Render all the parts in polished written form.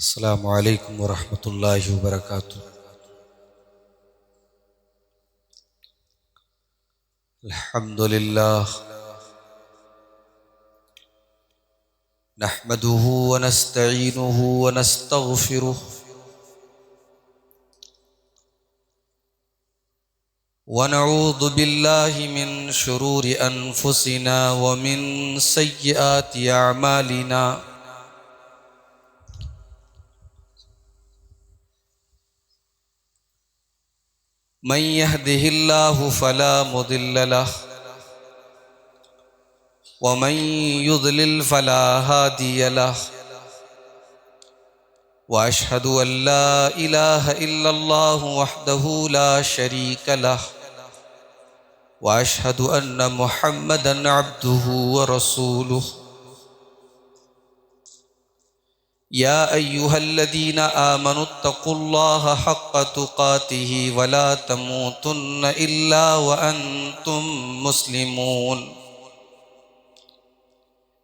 अस्सलामु अलैकुम वरहमतुल्लाहि वबरकातुहू। अल्हम्दुलिल्लाह नहमदुहु व नस्तईनुहु व नस्तगफिरुहु व नऊज़ु बिल्लाहि मिन शुरूरि अनफुसिना व मिन सय्यिआति अअमालिना। मन यहदिहिल्लाहु फला मुदिल्ल लहु व मन युद्लिल फला हादिय लहु व अशहदु अल्ला इलाहा इल्लल्लाहु वहदहु ला शरीक लहु व अशहदु अन्न मुहम्मदन अब्दुहु व रसूलुहु। या अय्युहल्लज़ीना आमनुत्तक़ुल्लाह हक़्क़ तुक़ातिही वला तमूतुन्न इल्ला व अंतुम मुस्लिमून।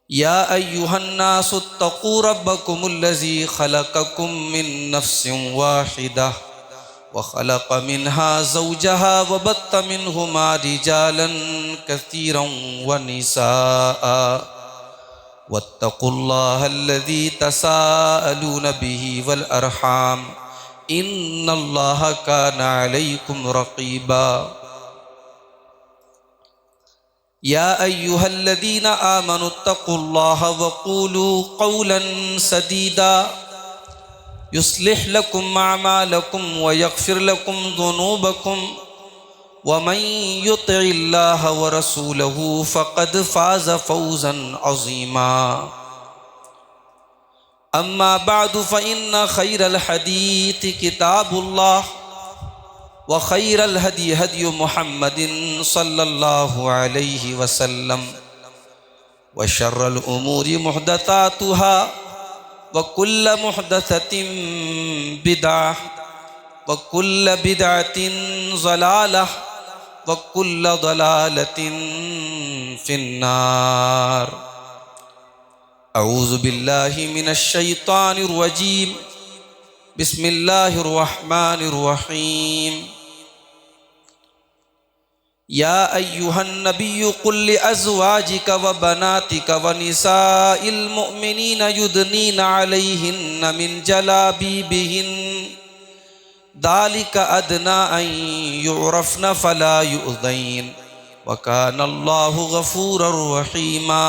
या अय्युहन्नासुत्तक़ू रब्बकुमुल्लज़ी ख़लक़कुम मिन नफ़्सिन वाहिदा व ख़लक़ मिन्हा ज़ौजहा व बत्त मिन्हुमा रिजालन कसीरन व निसाअ वत्तक़ुल्लाहल्लज़ी तसाअलून बिही वल अरहाम इन्नल्लाहा काना अलैकुम रक़ीबा। या अय्युहल्लज़ीना आमनुत्तक़ुल्लाह वक़ूलू क़ौलन सदीदा युस्लिह लकुम अअमालकुम व यग़फ़िर लकुम ज़ुनूबकुम वमन युतिइल्लाह व रसूलहु फ़क़द फ़ाज़ फ़ौज़न अज़ीमा। अम्मा बअदु फ़इन्न ख़ैरल हदीस किताबुल्लाह व ख़ैरल हदी हदी मुहम्मदिन सल्लल्लाहु अलैहि वसल्लम व शर्रल उमूरि मुहदसातुहा व कुल्ल मुहदसतिन बिदअह व कुल्ल बिदअतिन ज़लालह व कुल्ल ज़लालतिन फ़िन्नार। अऊज़ु बिल्लाहि मिनश शैतानिर रजीम। बिस्मिल्लाहिर रहमानिर रहीम। या अय्युहन नबिय्यु कुल लिअज़वाजिका व बनातिका व निसाइल मुअ्मिनीना युदनीना अलैहिन्ना मिन जलाबीबिहिन्न ज़ालिका अदना अन युअरफ़्न फ़ला युज़ैन व काना अल्लाहु गफ़ूरर रहीमा।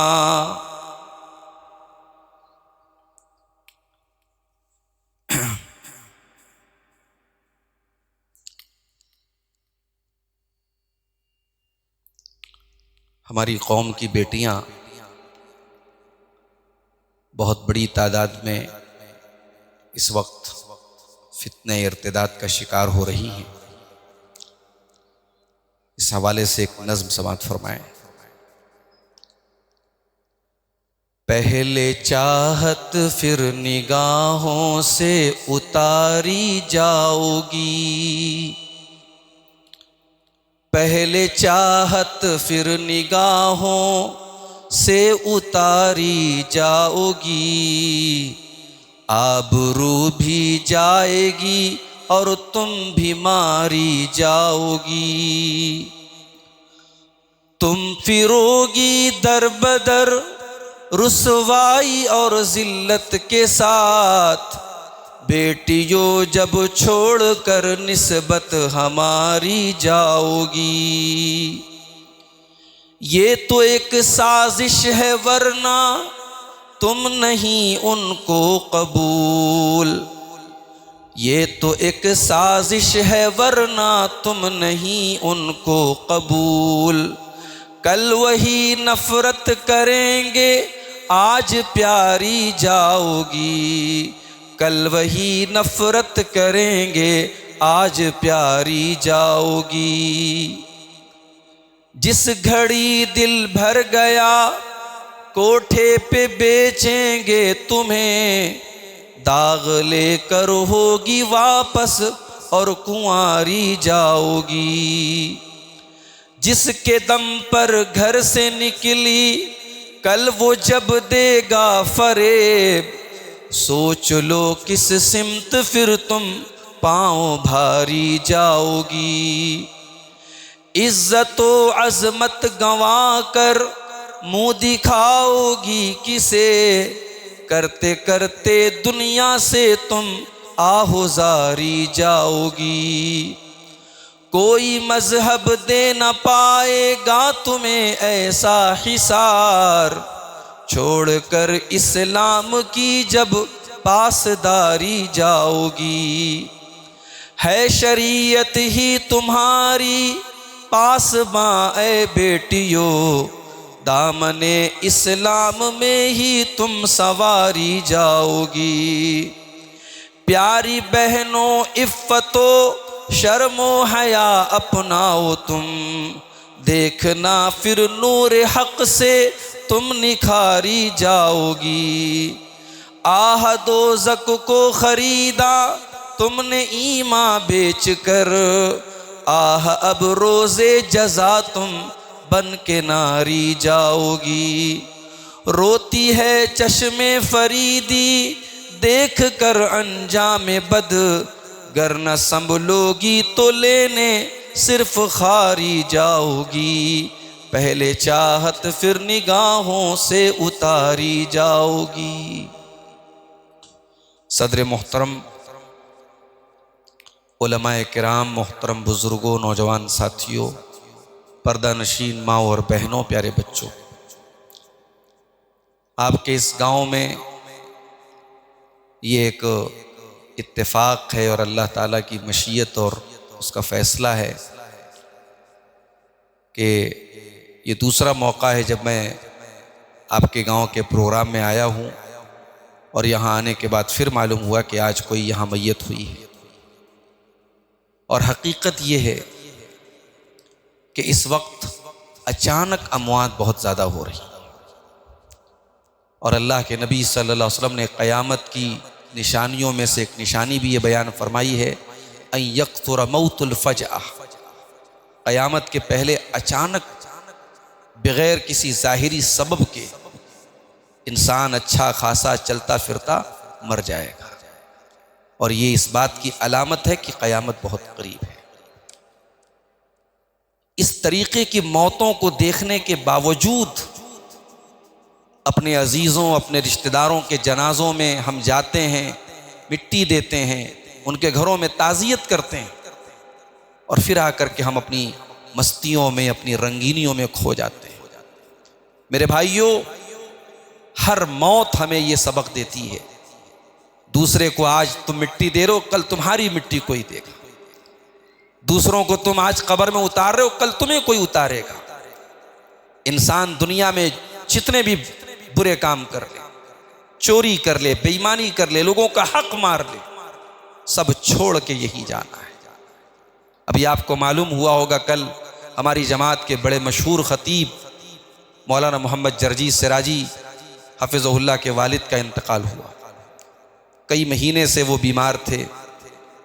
हमारी कौम की बेटियां बहुत बड़ी तादाद में इस वक्त फितने इर्तिदाद का शिकार हो रही हैं। इस हवाले से एक नज़्म समाअत फरमाएं। पहले चाहत फिर निगाहों से उतारी जाओगी, पहले चाहत फिर निगाहों से उतारी जाओगी, आबरू भी जाएगी और तुम भी मारी जाओगी। तुम फिरोगी दर बदर रुसवाई और जिल्लत के साथ, बेटियों जब छोड़कर निस्बत हमारी जाओगी। ये तो एक साजिश है वरना तुम नहीं उनको कबूल, ये तो एक साजिश है वरना तुम नहीं उनको कबूल। कल वही नफरत करेंगे आज प्यारी जाओगी, कल वही नफरत करेंगे आज प्यारी जाओगी। जिस घड़ी दिल भर गया कोठे पे बेचेंगे तुम्हें, दाग लेकर होगी वापस और कुंवारी जाओगी। जिसके दम पर घर से निकली कल वो जब देगा फरेब, सोच लो किस सिमत फिर तुम पाँव भारी जाओगी। इज्जतो अजमत गंवा कर मुँह दिखाओगी किसे, करते करते दुनिया से तुम आहुजारी जाओगी। कोई मजहब दे न पाएगा तुम्हें ऐसा हिसार, छोड़कर इस्लाम की जब पासदारी जाओगी। है शरीयत ही तुम्हारी पासबां ऐ बेटियों, दामने इस्लाम में ही तुम सवारी जाओगी। प्यारी बहनों इफ़्फ़तो शर्मो हया अपनाओ तुम, देखना फिर नूर हक से तुम निखारी जाओगी। आह दोज़ख को खरीदा तुमने ईमान बेच कर, आह अब रोज़े जज़ा तुम बन के नारी जाओगी। रोती है चश्मे फरीदी देख कर अंजाम बद, गर न संभलोगी तो लेने सिर्फ खारी जाओगी। पहले चाहत फिर निगाहों से उतारी जाओगी। सदर मोहतरम, उलमाए किराम, मोहतरम बुजुर्गों, नौजवान साथियों, पर्दा नशीन माँ और बहनों, प्यारे बच्चों, आपके इस गांव में ये एक इत्तेफाक है और अल्लाह ताला की मशीयत और उसका फ़ैसला है कि ये दूसरा मौका है जब मैं आपके गांव के प्रोग्राम में आया हूँ और यहाँ आने के बाद फिर मालूम हुआ कि आज कोई यहाँ मैयत हुई है। और हकीकत ये है कि इस वक्त अचानक अमवात बहुत ज़्यादा हो रही और अल्लाह के नबी सल्लल्लाहु अलैहि वसल्लम ने क़यामत की निशानियों में से एक निशानी भी ये बयान फरमाई है, अन यक़्तुर मौतुल फ़जअ, क़यामत के पहले अचानक बग़ैर किसी ज़ाहिरी सबब के इंसान अच्छा खासा चलता फिरता मर जाएगा। और ये इस बात की अलामत है कि क़यामत बहुत करीब है। इस तरीक़े की मौतों को देखने के बावजूद अपने अजीज़ों, अपने रिश्तेदारों के जनाज़ों में हम जाते हैं, मिट्टी देते हैं, उनके घरों में ताज़ियत करते हैं और फिर आकर के हम अपनी मस्तियों में, अपनी रंगीनियों में खो जाते हैं। मेरे भाइयों, हर मौत हमें ये सबक देती है, दूसरे को आज तुम मिट्टी दे रहे हो, कल तुम्हारी मिट्टी कोई देगा। दूसरों को तुम आज कब्र में उतार रहे हो, कल तुम्हें कोई उतारेगा। इंसान दुनिया में जितने भी बुरे काम कर ले, चोरी कर ले, बेईमानी कर ले, लोगों का हक मार ले, सब छोड़ के यही जाना है। अभी आपको मालूम हुआ होगा, कल हमारी जमात के बड़े मशहूर खतीब मौलाना मोहम्मद जर्जी सिराजी हफिज़हुल्लाह के वालिद का इंतकाल हुआ। कई महीने से वो बीमार थे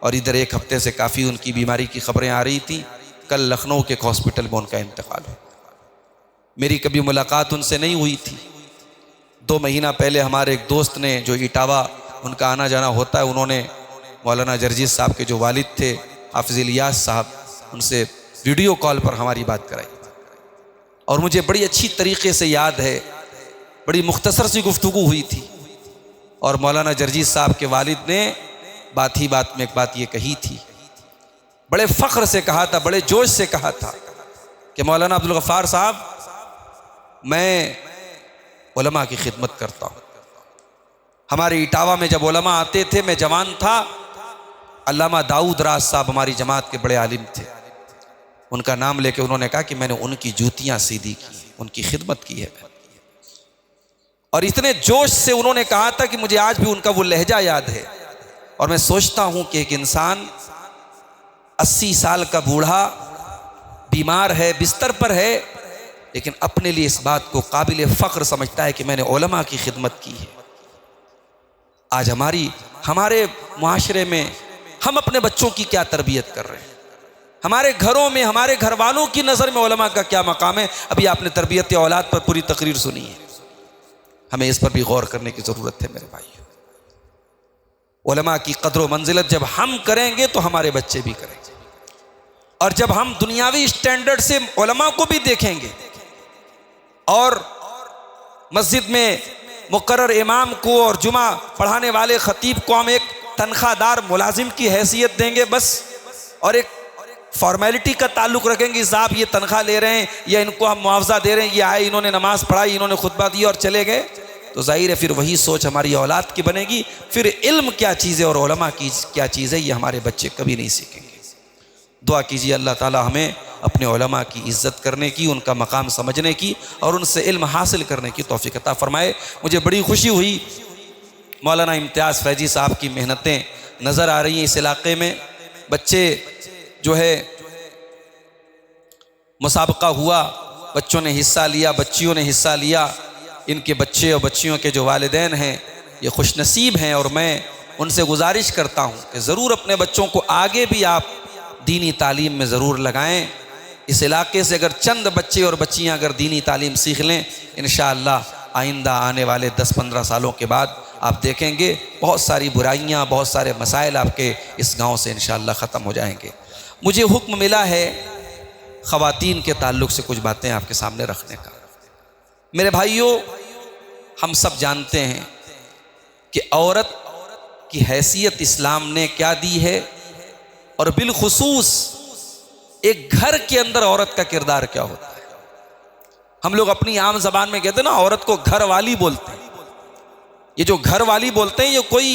और इधर एक हफ्ते से काफ़ी उनकी बीमारी की खबरें आ रही थी। कल लखनऊ के हॉस्पिटल में उनका इंतकाल हुआ। मेरी कभी मुलाकात उनसे नहीं हुई थी। 2 महीना पहले हमारे एक दोस्त ने, जो इटावा उनका आना जाना होता है, उन्होंने मौलाना जर्जी साहब के जो वालिद थे हाफिज़ इलियास साहब, उनसे वीडियो कॉल पर हमारी बात कराई और मुझे बड़ी अच्छी तरीक़े से याद है, बड़ी मुख्तसर सी गुफ्तगू हुई थी और मौलाना जर्जी साहब के वालिद ने बात ही बात में एक बात ये कही थी, बड़े फ़ख्र से कहा था, बड़े जोश से कहा था कि मौलाना अब्दुल गफ़ार साहब, मैं उलमा की खिदमत करता हूँ। हमारे इटावा में जब उलमा आते थे, मैं जवान था, अल्लामा दाऊद राज साहब हमारी जमात के बड़े आलिम थे, उनका नाम लेके उन्होंने कहा कि मैंने उनकी जूतियाँ सीधी की, उनकी खिदमत की है। और इतने जोश से उन्होंने कहा था कि मुझे आज भी उनका वो लहजा याद है। और मैं सोचता हूँ कि एक इंसान 80 साल का बूढ़ा बीमार है, बिस्तर पर है, लेकिन अपने लिए इस बात को काबिल फ़ख्र समझता है कि मैंने उलमा की खिदमत की है। आज हमारे मुआशरे में हम अपने बच्चों की क्या तरबियत कर रहे हैं, हमारे घरों में, हमारे घर वालों की नज़र में उलमा का क्या मकाम है। अभी आपने तरबियत औलाद पर पूरी तकरीर सुनी है, हमें इस पर भी गौर करने की ज़रूरत है मेरे भाई। उलमा की कद्र मंजिलत जब हम करेंगे तो हमारे बच्चे भी करेंगे। और जब हम दुनियावी स्टैंडर्ड से उलमा को भी देखेंगे और मस्जिद में मुकर्रर इमाम को और जुमा पढ़ाने वाले खतीब को हम एक तनख्वाहदार मुलाजिम की हैसियत देंगे बस, और एक फॉर्मेलिटी का ताल्लुक़ रखेंगे, साहब ये तनख्वाह ले रहे हैं या इनको हम मुआवजा दे रहे हैं, ये आए इन्होंने नमाज पढ़ाई इन्होंने खुतबा दिया और चले गए, तो जाहिर है फिर वही सोच हमारी औलाद की बनेगी। फिर इल्म क्या चीज़ है और उलमा की क्या चीज़ है ये हमारे बच्चे कभी नहीं सीखेंगे। दुआ कीजिए अल्लाह ताला हमें अपने उलमा की इज़्ज़त करने की, उनका मकाम समझने की और उनसे इल्म हासिल करने की तौफीक अता फरमाए। मुझे बड़ी खुशी हुई, मौलाना इम्तियाज़ फैजी साहब की मेहनतें नज़र आ रही हैं इस इलाक़े में। बच्चे जो है मुसाबका हुआ, बच्चों ने हिस्सा लिया, बच्चियों ने हिस्सा लिया। इनके बच्चे और बच्चियों के जो वालिदैन हैं ये खुशनसीब हैं और मैं उनसे गुजारिश करता हूँ कि ज़रूर अपने बच्चों को आगे भी आप दीनी तालीम में ज़रूर लगाएं। इस इलाके से अगर चंद बच्चे और बच्चियाँ अगर दीनी तालीम सीख लें, इंशाअल्लाह आइंदा आने वाले 10-15 सालों के बाद आप देखेंगे बहुत सारी बुराइयाँ, बहुत सारे मसाइल आपके इस गांव से इंशाअल्लाह ख़त्म हो जाएंगे। मुझे हुक्म मिला है ख़वातीन के ताल्लुक़ से कुछ बातें आपके सामने रखने का। मेरे भाइयों, हम सब जानते हैं कि औरत की हैसियत इस्लाम ने क्या दी है और बिलखुसूस एक घर के अंदर औरत का किरदार क्या होता है। हम लोग अपनी आम ज़बान में कहते हैं ना, औरत को घर वाली बोलते हैं। ये जो घर वाली बोलते हैं ये कोई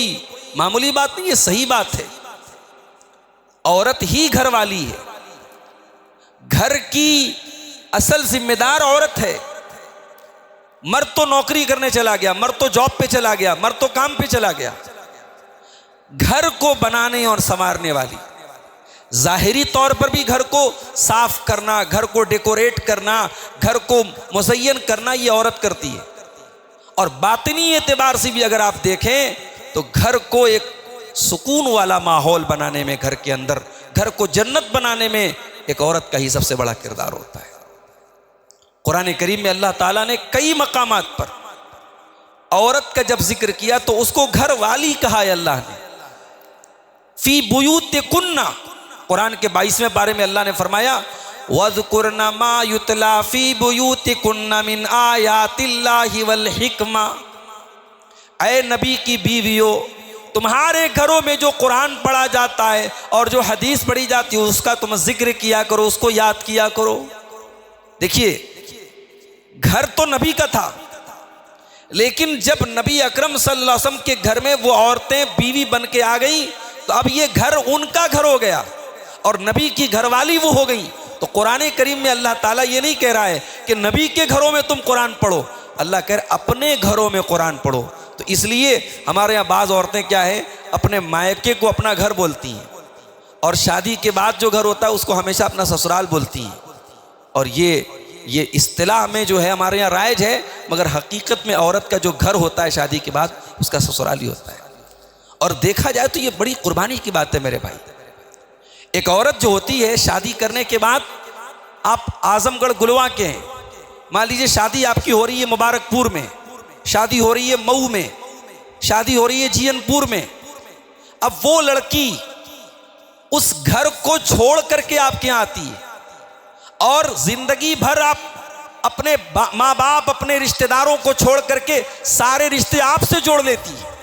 मामूली बात नहीं, ये सही बात है। औरत ही घर वाली है, घर की असल जिम्मेदार औरत है। मर्द तो नौकरी करने चला गया, मर्द तो जॉब पे चला गया, मर्द तो काम पे चला गया। घर को बनाने और संवारने वाली, ज़ाहिरी तौर पर भी घर को साफ करना, घर को डेकोरेट करना, घर को मुज़य्यन करना ये औरत करती है। और बातिनी एतबार से भी अगर आप देखें तो घर को एक सुकून वाला माहौल बनाने में, घर के अंदर घर को जन्नत बनाने में एक औरत का ही सबसे बड़ा किरदार होता है। कुरान करीम में अल्लाह ताला ने कई मकामात पर औरत का जब जिक्र किया तो उसको घर वाली कहा है अल्लाह ने। फी बुयूतिकुन्ना, कुरान के 22वें पारे में अल्लाह ने फरमाया वज़कुरना मा युतला फी बुयूतिकुन्ना मिन आयातिल्लाहि वल हिकमा। ऐ नबी की बीवियों, तुम्हारे घरों में जो कुरान पढ़ा जाता है और जो हदीस पढ़ी जाती है उसका तुम जिक्र किया करो, उसको याद किया करो। देखिए, घर तो नबी का था, लेकिन जब नबी अकरम सल्लल्लाहु अलैहि वसल्लम के घर में वो औरतें बीवी बन के आ गई तो अब ये घर उनका घर हो गया और नबी की घरवाली वो हो गई। तो कुरान करीम में अल्लाह ताला ये नहीं कह रहा है कि नबी के घरों में तुम कुरान पढ़ो, अल्लाह कह रहा है अपने घरों में कुरान पढ़ो। तो इसलिए हमारे यहाँ बाज़ औरतें क्या है, अपने मायके को अपना घर बोलती हैं और शादी के बाद जो घर होता है उसको हमेशा अपना ससुराल बोलती हैं। और ये इस्तिलाह में जो है हमारे यहाँ राइज है, मगर हकीकत में औरत का जो घर होता है शादी के बाद उसका ससुराल ही होता है। और देखा जाए तो ये बड़ी कुर्बानी की बात है मेरे भाई। एक औरत जो होती है शादी करने के बाद, आप आजमगढ़ गुलवा के हैं, मान लीजिए शादी आपकी हो रही है मुबारकपुर में, शादी हो रही है मऊ में, शादी हो रही है जीयनपुर में। अब वो लड़की उस घर को छोड़ करके आपके यहाँ आती है और जिंदगी भर आप अपने माँ बाप, अपने रिश्तेदारों को छोड़ करके सारे रिश्ते आपसे जोड़ लेती है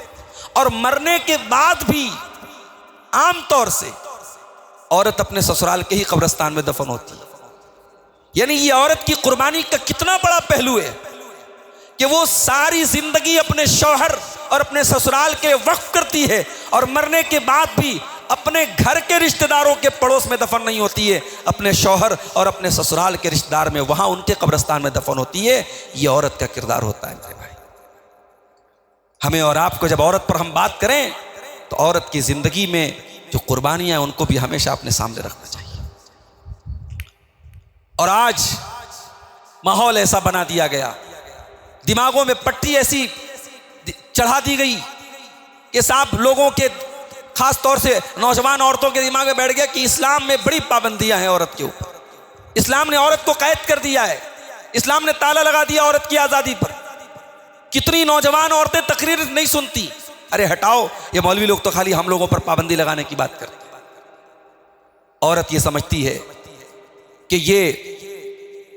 और मरने के बाद भी आमतौर से औरत अपने ससुराल के ही कब्रिस्तान में दफन होती है। यानी ये औरत की कुर्बानी का कितना बड़ा पहलू है कि वो सारी जिंदगी अपने शौहर और अपने ससुराल के वक्फ करती है और मरने के बाद भी अपने घर के रिश्तेदारों के पड़ोस में दफन नहीं होती है, अपने शौहर और अपने ससुराल के रिश्तेदार में, वहां उनके कब्रिस्तान में दफन होती है। ये औरत का किरदार होता है मेरे भाई। हमें और आपको जब औरत पर हम बात करें तो औरत की जिंदगी में जो कुर्बानियां उनको भी हमेशा अपने सामने रखना चाहिए। और आज माहौल ऐसा बना दिया गया, दिमागों में पट्टी ऐसी चढ़ा दी गई कि साहब लोगों के, खास तौर से नौजवान औरतों के दिमाग में बैठ गया कि इस्लाम में बड़ी पाबंदियां हैं औरत के ऊपर। इस्लाम ने औरत को कैद कर दिया है, इस्लाम ने ताला लगा दिया औरत की आज़ादी पर। कितनी नौजवान औरतें तकरीर नहीं सुनती, अरे हटाओ, ये मौलवी लोग तो खाली हम लोगों पर पाबंदी लगाने की बात करते हैं। औरत ये समझती है कि ये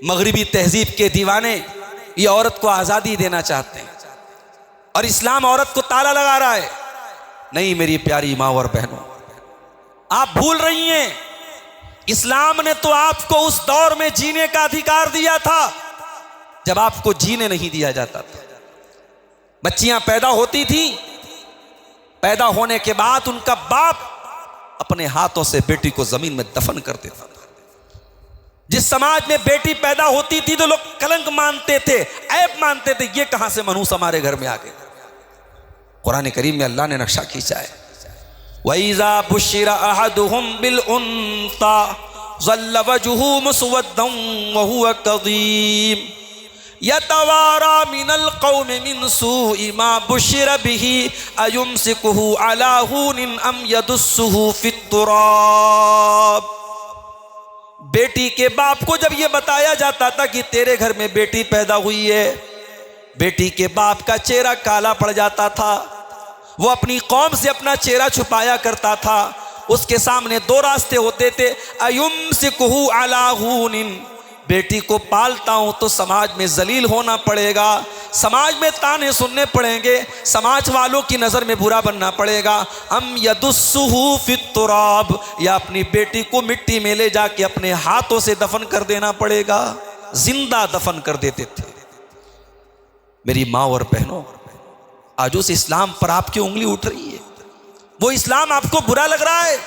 मगरिबी तहजीब के दीवाने ये औरत को आज़ादी देना चाहते हैं और इस्लाम औरत को ताला लगा रहा है। नहीं मेरी प्यारी माँ और बहनों, आप भूल रही हैं, इस्लाम ने तो आपको उस दौर में जीने का अधिकार दिया था जब आपको जीने नहीं दिया जाता था। बच्चियां पैदा होती थी, पैदा होने के बाद उनका बाप अपने हाथों से बेटी को जमीन में दफन कर देता था। जिस समाज में बेटी पैदा होती थी तो लोग कलंक मानते थे, ऐब मानते थे, ये कहां से मनूस हमारे घर में आ गए। कुरान करीम में अल्लाह ने नक्शा खींचा है, वइज़ा बुश्शिरा अहदुहुम बिल उन्सा ज़ल्ल वजहुहु मुस्वद्दन व हुवा कज़ीम यतवारा मिनल कौमि मिन सूइ मा बुश्शिरा बिही अयुमसिकुहु अला हुनिन अम यदुस्सुहु फित्तुराब। बेटी के बाप को जब यह बताया जाता था कि तेरे घर में बेटी पैदा हुई है, बेटी के बाप का चेहरा काला पड़ जाता था। वो अपनी कौम से अपना चेहरा छुपाया करता था। उसके सामने दो रास्ते होते थे, अयुमसिकुहु अला हुनिन, बेटी को पालता हूं तो समाज में जलील होना पड़ेगा, समाज में ताने सुनने पड़ेंगे, समाज वालों की नज़र में बुरा बनना पड़ेगा। अम यदुस्सुहु फित्तुराब, या अपनी बेटी को मिट्टी में ले जाके अपने हाथों से दफन कर देना पड़ेगा। जिंदा दफन कर देते थे। मेरी माँ और बहनों, आज उस इस्लाम पर आपकी उंगली उठ रही है। वो इस्लाम आपको बुरा लग रहा है,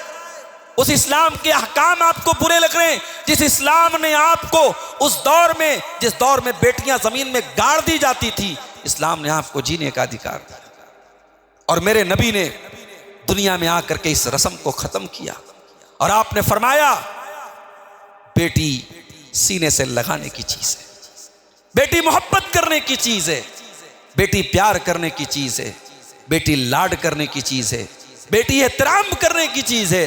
उस इस्लाम के अहकाम आपको बुरे लग रहे हैं जिस इस्लाम ने आपको उस दौर में, जिस दौर में बेटियां जमीन में गाड़ दी जाती थी, इस्लाम ने आपको जीने का अधिकार दिया। और मेरे नबी ने दुनिया में आकर के इस रस्म को खत्म किया और आपने फरमाया, बेटी सीने से लगाने की चीज है, बेटी मोहब्बत करने की चीज है, बेटी प्यार करने की चीज है, बेटी लाड करने की चीज है, बेटी एहतराम करने की चीज है।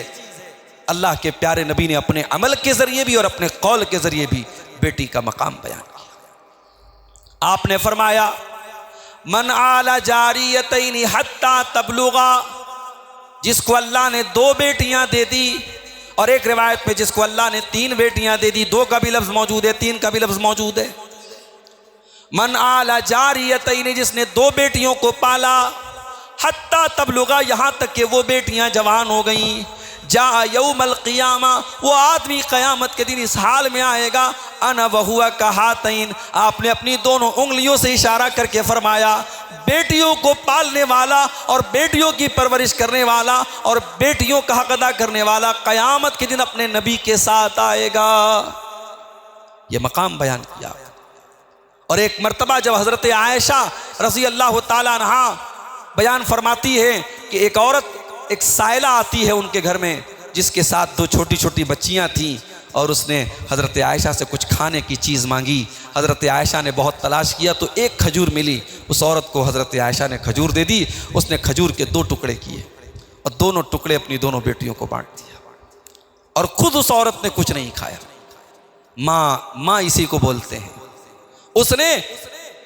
अल्लाह के प्यारे नबी ने अपने अमल के जरिए भी और अपने कौल के जरिए भी बेटी का मकाम बयान किया। आपने फरमाया, मन आला जारियतैनी हत्ता तबलुगा, जिसको अल्लाह ने 2 बेटियां दे दी, और एक रिवायत में जिसको अल्लाह ने 3 बेटियां दे दी, 2 का भी लफ्ज मौजूद है, 3 का भी लफ्ज मौजूद है। मन आला जारियतैनी, जिसने 2 बेटियों को पाला, हत्ता तबलुगा, यहां तक कि वो बेटियां जवान हो गईं। जा यौमल क़ियामा, वो आदमी क़यामत के दिन इस हाल में आएगा, अना वहुआ कहातैन, आपने अपनी दोनों उंगलियों से इशारा करके फरमाया, बेटियों को पालने वाला और बेटियों की परवरिश करने वाला और बेटियों का हक अदा करने वाला क़यामत के दिन अपने नबी के साथ आएगा। ये मकाम बयान किया। और एक मर्तबा जब हज़रत आयशा रज़ी अल्लाह ताला अन्हा बयान फरमाती है कि एक औरत, एक साइला आती है उनके घर में, जिसके साथ 2 छोटी छोटी बच्चियां थीं, और उसने हज़रत आयशा से कुछ खाने की चीज़ मांगी। हज़रत आयशा ने बहुत तलाश किया तो एक खजूर मिली। उस औरत को हज़रत आयशा ने खजूर दे दी। उसने खजूर के 2 टुकड़े किए और दोनों टुकड़े अपनी दोनों बेटियों को बांट दिया, और खुद उस औरत ने कुछ नहीं खाया। माँ इसी को बोलते हैं। उसने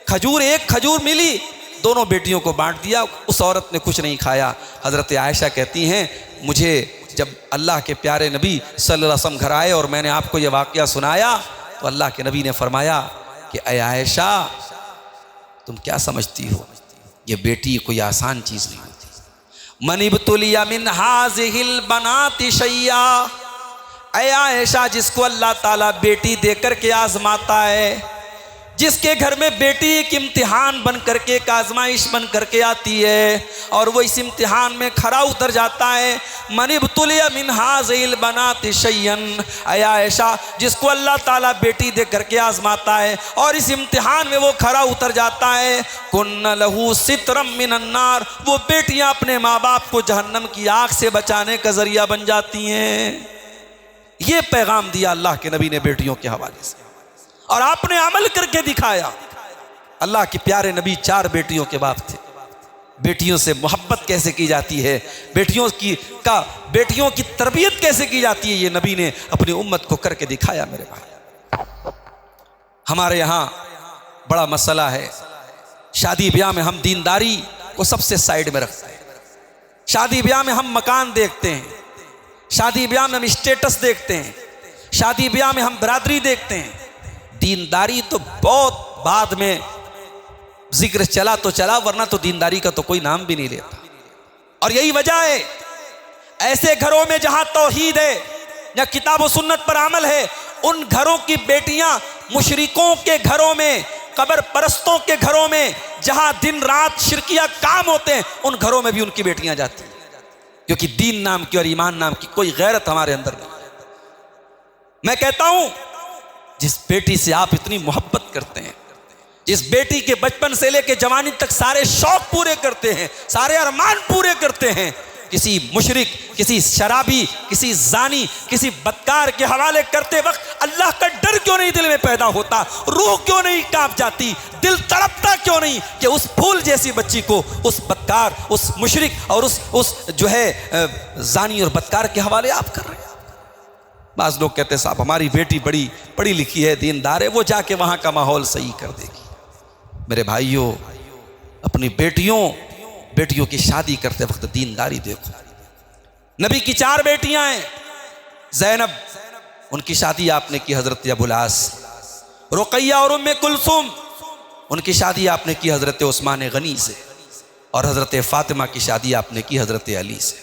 खजूर, एक खजूर मिली, दोनों बेटियों को बांट दिया, उस औरत ने कुछ नहीं खाया। हज़रत आयशा कहती हैं, मुझे जब अल्लाह के प्यारे नबी सल्लल्लाहु अलैहि वसल्लम घर आए और मैंने आपको ये वाक़या सुनाया तो अल्लाह के नबी ने फरमाया कि ऐ आयशा, तुम क्या समझती हो, ये बेटी कोई आसान चीज़ नहीं होती। मनिबतुलिया मिन हाज़िहिल बनाति शैया, ऐ आयशा, जिसको अल्लाह ताला बेटी देकर के आजमाता है, जिसके घर में बेटी एक इम्तिहान बन करके, एक आजमाइश बन करके आती है और वो इस इम्तिहान में खरा उतर जाता है। मनिबतुलिया मिन हाज़िल बनाति शैयन, ऐ आयशा, जिसको अल्लाह ताला बेटी दे करके आजमाता है और इस इम्तिहान में वो खरा उतर जाता है, कुन्न लहू सित्रम मिनन नार, वो बेटियां अपने माँ बाप को जहन्नम की आग से बचाने का जरिया बन जाती हैं। ये पैगाम दिया अल्लाह के नबी ने बेटियों के हवाले से, और आपने अमल करके दिखाया। अल्लाह के प्यारे नबी 4 बेटियों के बाप थे। बेटियों से मोहब्बत कैसे की जाती है, बेटियों की तरबियत कैसे की जाती है, ये नबी ने अपनी उम्मत को करके दिखाया। मेरे भाई, हमारे यहाँ बड़ा मसला है, शादी ब्याह में हम दीनदारी को सबसे साइड में रखते हैं। शादी ब्याह में हम मकान देखते हैं, शादी ब्याह में हम स्टेटस देखते हैं, शादी ब्याह में हम बरादरी देखते हैं। दीनदारी तो बहुत बाद में जिक्र चला तो चला, वरना तो दीनदारी का तो कोई नाम भी नहीं लेता। और यही वजह है ऐसे घरों में जहां तौहीद है या किताब व सुन्नत पर अमल है, उन घरों की बेटियां मुशरिकों के घरों में, कब्र परस्तों के घरों में, जहां दिन रात शिरकिया काम होते हैं, उन घरों में भी उनकी बेटियां जाती हैं, क्योंकि दीन नाम की और ईमान नाम की कोई गैरत हमारे अंदर नहीं। मैं कहता हूं जिस बेटी से आप इतनी मोहब्बत करते हैं, जिस बेटी के बचपन से लेकर जवानी तक सारे शौक पूरे करते हैं, सारे अरमान पूरे करते हैं, किसी मुशरिक, किसी शराबी, किसी जानी, किसी बदकार के हवाले करते वक्त अल्लाह का डर क्यों नहीं दिल में पैदा होता? रूह क्यों नहीं कांप जाती? दिल तड़पता क्यों नहीं कि उस फूल जैसी बच्ची को उस बदकार, उस मुशरिक और उस जो है जानी और बदकार के हवाले आप कर रहे हैं? बाज लोग कहते हैं साहब हमारी बेटी बड़ी पढ़ी लिखी है, दीनदार है, वो जाके वहां का माहौल सही कर देगी। मेरे भाइयों, अपनी बेटियों की शादी करते वक्त दीनदारी देखो। नबी की 4 बेटियां हैं। ज़ैनब, उनकी शादी आपने की हजरत अबुल आस। रुक़ैया और उम्मे कुलसूम, उनकी शादी आपने की हजरत उस्मान गनी से। और हजरत फातिमा की शादी आपने की हजरत अली से।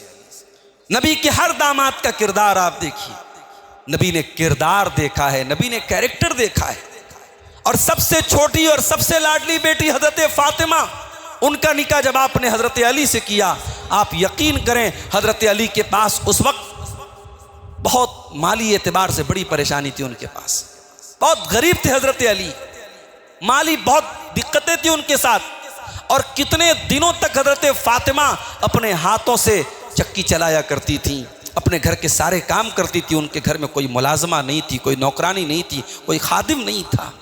नबी के हर दामाद का किरदार आप देखिए, नबी ने किरदार देखा है, नबी ने कैरेक्टर देखा है। और सबसे छोटी और सबसे लाडली बेटी हजरत फातिमा, उनका निकाह जब आपने हजरत अली से किया, आप यकीन करें हजरत अली के पास उस वक्त बहुत माली एतबार से बड़ी परेशानी थी। उनके पास बहुत गरीब थे हजरत अली, माली बहुत दिक्कतें थी उनके साथ। और कितने दिनों तक हजरत फातिमा अपने हाथों से चक्की चलाया करती थी, अपने घर के सारे काम करती थी। उनके घर में कोई मुलाजमा नहीं थी, कोई नौकरानी नहीं थी, कोई खादिम नहीं था।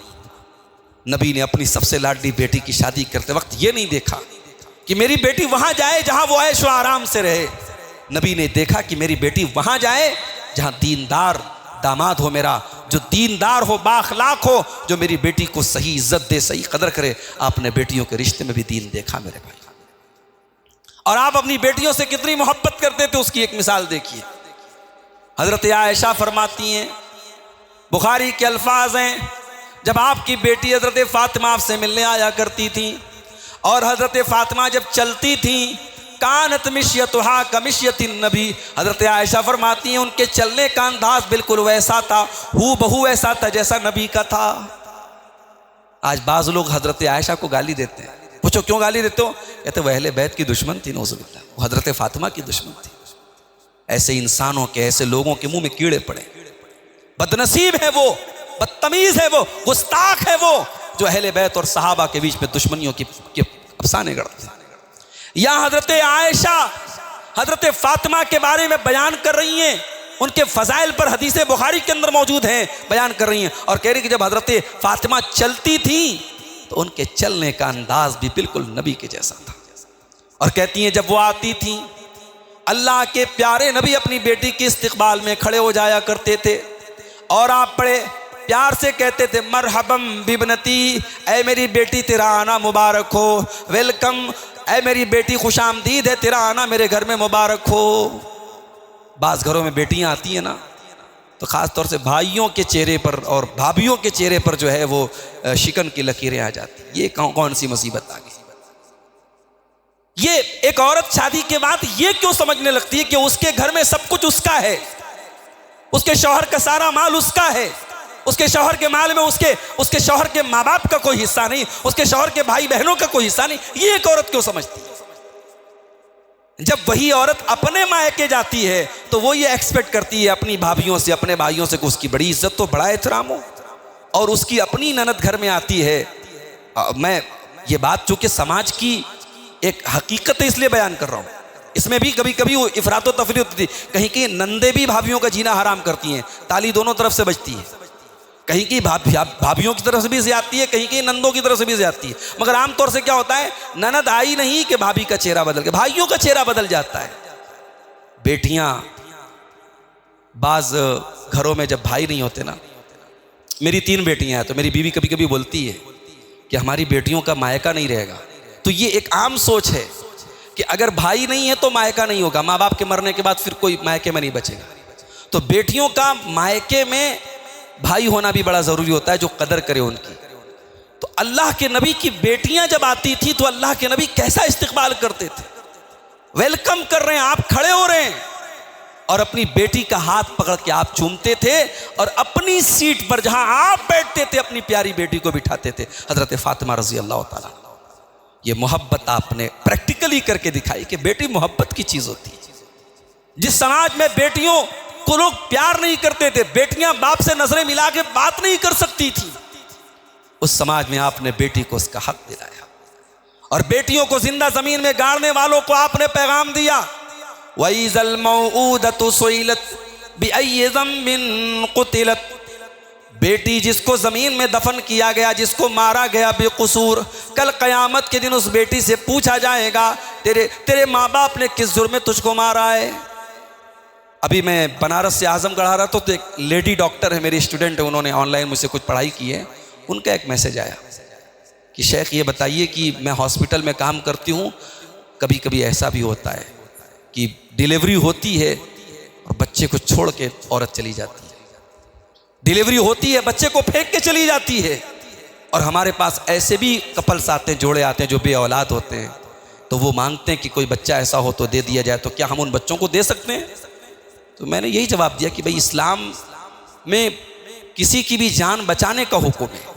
नबी ने अपनी सबसे लाडली बेटी की शादी करते वक्त ये नहीं देखा कि मेरी बेटी वहां जाए जहां वो ऐशो आराम से रहे। नबी ने देखा कि मेरी बेटी वहां जाए जहां दीनदार दामाद हो मेरा, जो दीनदार हो, बाखलाक हो, जो मेरी बेटी को सही इज्जत दे, सही कदर करे। आपने बेटियों के रिश्ते में भी दीन देखा मेरे भाई। और आप अपनी बेटियों से कितनी मोहब्बत करते थे उसकी एक मिसाल देखिए। हजरत आयशा फरमाती हैं, बुखारी के अल्फाज हैं, जब आपकी बेटी हजरत फातिमा आपसे मिलने आया करती थी और हजरत फातिमा जब चलती थी, कानत मिश्यतुहा कमिश्यतिन नबी, हजरत आयशा फरमाती हैं उनके चलने का अंदाज बिल्कुल वैसा था, हूबहू वैसा था जैसा नबी का था। आज बाज लोग हजरत आयशा को गाली देते हैं, पूछो क्यों गाली देते हो? कहते वो अहले बैत की दुश्मन थी, नौजुबिल्लाह, वो हजरत फातिमा की दुश्मन थी। ऐसे इंसानों के, ऐसे लोगों के मुंह में कीड़े पड़े। बदनसीब है वो, बदतमीज है वो, गुस्ताख है वो, जो अहले बैत और सहाबा के बीच में दुश्मनियों की अफसाने गढ़ते हैं। यहाँ हजरत आयशा हजरत फातिमा के बारे में बयान कर रही हैं, उनके फजाइल पर हदीस बुखारी के अंदर मौजूद हैं, बयान कर रही हैं और कह रही कि जब हजरत फातिमा चलती थी तो उनके चलने का अंदाज भी बिल्कुल नबी के जैसा था। और कहती हैं जब वो आती थी, अल्लाह के प्यारे नबी अपनी बेटी के इस्तकबाल में खड़े हो जाया करते थे और आप बड़े प्यार से कहते थे, मरहबम बिबनती, ऐ मेरी बेटी तेरा आना मुबारक हो, वेलकम, ऐ मेरी बेटी खुशामदीद है, तेरा आना मेरे घर में मुबारक हो। बाज़ घरों में बेटियां आती हैं ना, तो ख़ास तौर से भाइयों के चेहरे पर और भाभियों के चेहरे पर जो है वो शिकन की लकीरें आ जाती। ये कौन सी मुसीबत आ गई? ये एक औरत शादी के बाद ये क्यों समझने लगती है कि उसके घर में सब कुछ उसका है, उसके शौहर का सारा माल उसका है, उसके शौहर के माल में उसके शौहर के माँ बाप का कोई हिस्सा नहीं, उसके शौहर के भाई बहनों का कोई हिस्सा नहीं। ये एक औरत क्यों समझती है? जब वही औरत अपने मायके जाती है तो वो ये एक्सपेक्ट करती है अपनी भाभियों से, अपने भाइयों से कि उसकी बड़ी इज्जत हो, बड़ा एहतराम हो। और उसकी अपनी ननद घर में आती है, मैं ये बात चूंकि समाज की एक हकीकत है इसलिए बयान कर रहा हूँ, इसमें भी कभी कभी वो इफरातो तफरी होती थी। कहीं की नंदे भी भाभियों का जीना हराम करती हैं, ताली दोनों तरफ से बजती है। कहीं की भाभियों की तरफ से भी ज्यादती है, कहीं की नंदों की तरफ से भी ज्यादती है। मगर आमतौर से क्या होता है, ननद आई नहीं कि भाभी का चेहरा बदल के भाइयों का चेहरा बदल जाता है। बेटियां बाज घरों में जब भाई नहीं होते ना, मेरी 3 बेटियां हैं तो मेरी बीवी कभी कभी बोलती है कि हमारी बेटियों का मायका नहीं रहेगा। तो ये एक आम सोच है कि अगर भाई नहीं है तो मायका नहीं होगा, माँ बाप के मरने के बाद फिर कोई मायके में नहीं बचेगा। तो बेटियों का मायके में भाई होना भी बड़ा ज़रूरी होता है जो कदर करे उनकी। तो अल्लाह के नबी की बेटियां जब आती थी तो अल्लाह के नबी कैसा इस्तकबाल करते थे, वेलकम कर रहे हैं, आप खड़े हो रहे हैं और अपनी बेटी का हाथ पकड़ के आप चूमते थे और अपनी सीट पर जहां आप बैठते थे अपनी प्यारी बेटी को बिठाते थे। हजरत फातिमा रजी अल्लाह ताला, ये मोहब्बत आपने प्रैक्टिकली करके दिखाई कि बेटी मोहब्बत की चीज होती है। जिस समाज में बेटियों को लोग प्यार नहीं करते थे, बेटियां बाप से नजरें मिला के बात नहीं कर सकती थी, उस समाज में आपने बेटी को उसका हक दिलाया और बेटियों को जिंदा जमीन में गाड़ने वालों को आपने पैगाम दिया, वइज़ल मौऊदतु सुइलत बिअय्यि ज़म्बिन क़ुतिलत। बेटी जिसको जमीन में दफन किया गया, जिसको मारा गया बेकसूर, कल क़यामत के दिन उस बेटी से पूछा जाएगा तेरे माँ बाप ने किस जुर्म में तुझको मारा है। अभी मैं बनारस से आजमगढ़ आ रहा था तो एक लेडी डॉक्टर है, मेरी स्टूडेंट है, उन्होंने ऑनलाइन मुझसे कुछ पढ़ाई की है। उनका एक मैसेज आया कि शेख ये बताइए कि मैं हॉस्पिटल में काम करती हूँ, कभी कभी ऐसा भी होता है कि डिलीवरी होती है और बच्चे को छोड़ के औरत चली जाती है, डिलीवरी होती है बच्चे को फेंक के चली जाती है। और हमारे पास ऐसे भी कपल्स आते हैं, जोड़े आते हैं जो बे औलाद होते हैं, तो वो मांगते हैं कि कोई बच्चा ऐसा हो तो दे दिया जाए, तो क्या हम उन बच्चों को दे सकते हैं? तो मैंने यही जवाब दिया कि भाई इस्लाम में किसी की भी जान बचाने का हुक्म है।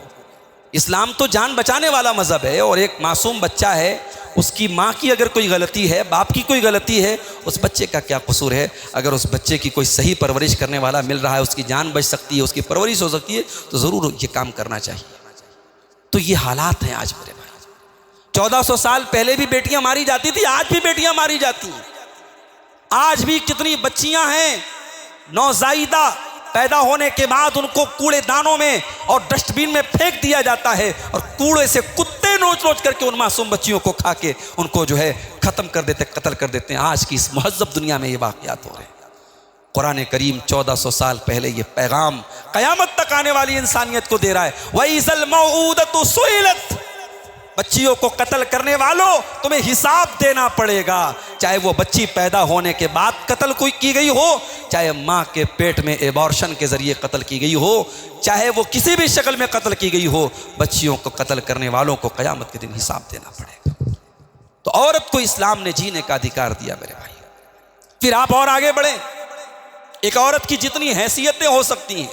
इस्लाम तो जान बचाने वाला मज़हब है और एक मासूम बच्चा है, उसकी माँ की अगर कोई गलती है, बाप की कोई गलती है, उस बच्चे का क्या कसूर है? अगर उस बच्चे की कोई सही परवरिश करने वाला मिल रहा है, उसकी जान बच सकती है, उसकी परवरिश हो सकती है, तो ज़रूर ये काम करना चाहिए। तो ये हालात हैं आज मेरे भाई। 1400 साल पहले भी बेटियां मारी जाती थी, आज भी बेटियां मारी जाती हैं। आज भी कितनी बच्चियां हैं नौज़ायदा, पैदा होने के बाद उनको कूड़ेदानों में और डस्टबिन में फेंक दिया जाता है और कूड़े से कुत्ते नोच नोच करके उन मासूम बच्चियों को खा के उनको जो है ख़त्म कर देते, कत्ल कर देते हैं। आज की इस महज़्ज़ब दुनिया में ये वाक़यात हो रहे हैं। कुरान करीम 1400 साल पहले ये पैगाम क़यामत तक आने वाली इंसानियत को दे रहा है, वइज़ल मौऊदतु सुइलत। बच्चियों को कत्ल करने वालों, तुम्हें हिसाब देना पड़ेगा, चाहे वो बच्ची पैदा होने के बाद कत्ल कोई की गई हो, चाहे माँ के पेट में एबॉर्शन के जरिए कत्ल की गई हो, चाहे वो किसी भी शक्ल में कत्ल की गई हो, बच्चियों को कत्ल करने वालों को क़यामत के दिन हिसाब देना पड़ेगा। तो औरत को इस्लाम ने जीने का अधिकार दिया मेरे भाई। फिर आप और आगे बढ़े, एक औरत की जितनी हैसियतें हो सकती हैं,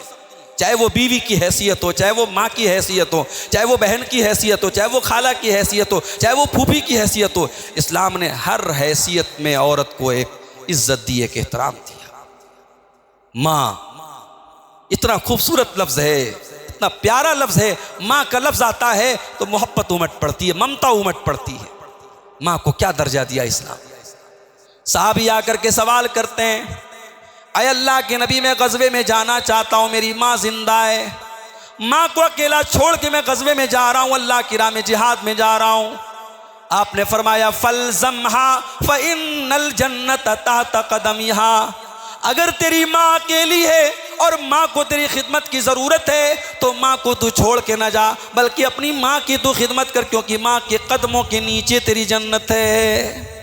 चाहे वो बीवी की हैसियत हो, चाहे वो माँ की हैसियत हो, चाहे वो बहन की हैसियत हो, चाहे वो खाला की हैसियत हो, चाहे वो फूफी की हैसियत हो, इस्लाम ने हर हैसियत में औरत को एक इज्जत दी, एक एहतराम दिया। माँ इतना खूबसूरत लफ्ज़ है, इतना प्यारा लफ्ज़ है। माँ का लफ्ज़ आता है तो मोहब्बत उमट पड़ती है, ममता उमट पड़ती है। माँ को क्या दर्जा दिया इस्लाम। साहबी आकर के सवाल करते हैं, अय अल्लाह के नबी, मैं गज़वे में जाना चाहता हूँ, मेरी माँ जिंदा है, माँ को अकेला छोड़ के मैं गज़वे में जा रहा हूँ, अल्लाह की राह में जिहाद में जा रहा हूँ। आपने फरमाया फलज़म्हा फ़इन्नल जन्नत तहत क़दमिहा। अगर तेरी माँ अकेली है और माँ को तेरी खिदमत की ज़रूरत है तो माँ को तू छोड़ के ना जा, बल्कि अपनी माँ की तू खिदमत कर, क्योंकि माँ के कदमों के नीचे तेरी जन्नत है।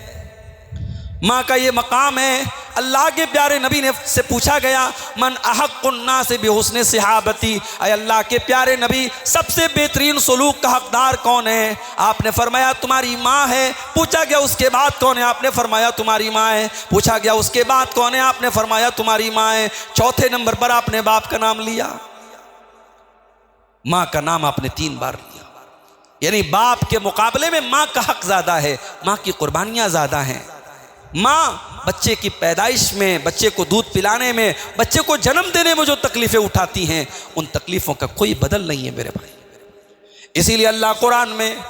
माँ का ये मकाम है। अल्लाह के प्यारे नबी ने से पूछा गया, मन अहक़्क़ुन्नास बिहुस्नि सहाबती, अय अल्लाह के प्यारे नबी, सबसे बेहतरीन सलूक का हकदार कौन है? आपने फरमाया तुम्हारी माँ है। पूछा गया उसके बाद कौन है? आपने फरमाया तुम्हारी माँ है। पूछा गया उसके बाद कौन है? आपने फरमाया तुम्हारी माँ है। चौथे नंबर पर आपने बाप का नाम लिया, माँ का नाम आपने 3 बार लिया, यानी बाप के मुकाबले में माँ का हक ज़्यादा है, माँ की कुर्बानियाँ ज़्यादा हैं। माँ बच्चे की पैदाइश में, बच्चे को दूध पिलाने में, बच्चे को जन्म देने में जो तकलीफ़ें उठाती हैं, उन तकलीफ़ों का कोई बदल नहीं है मेरे भाई। इसीलिए अल्लाह कुरान में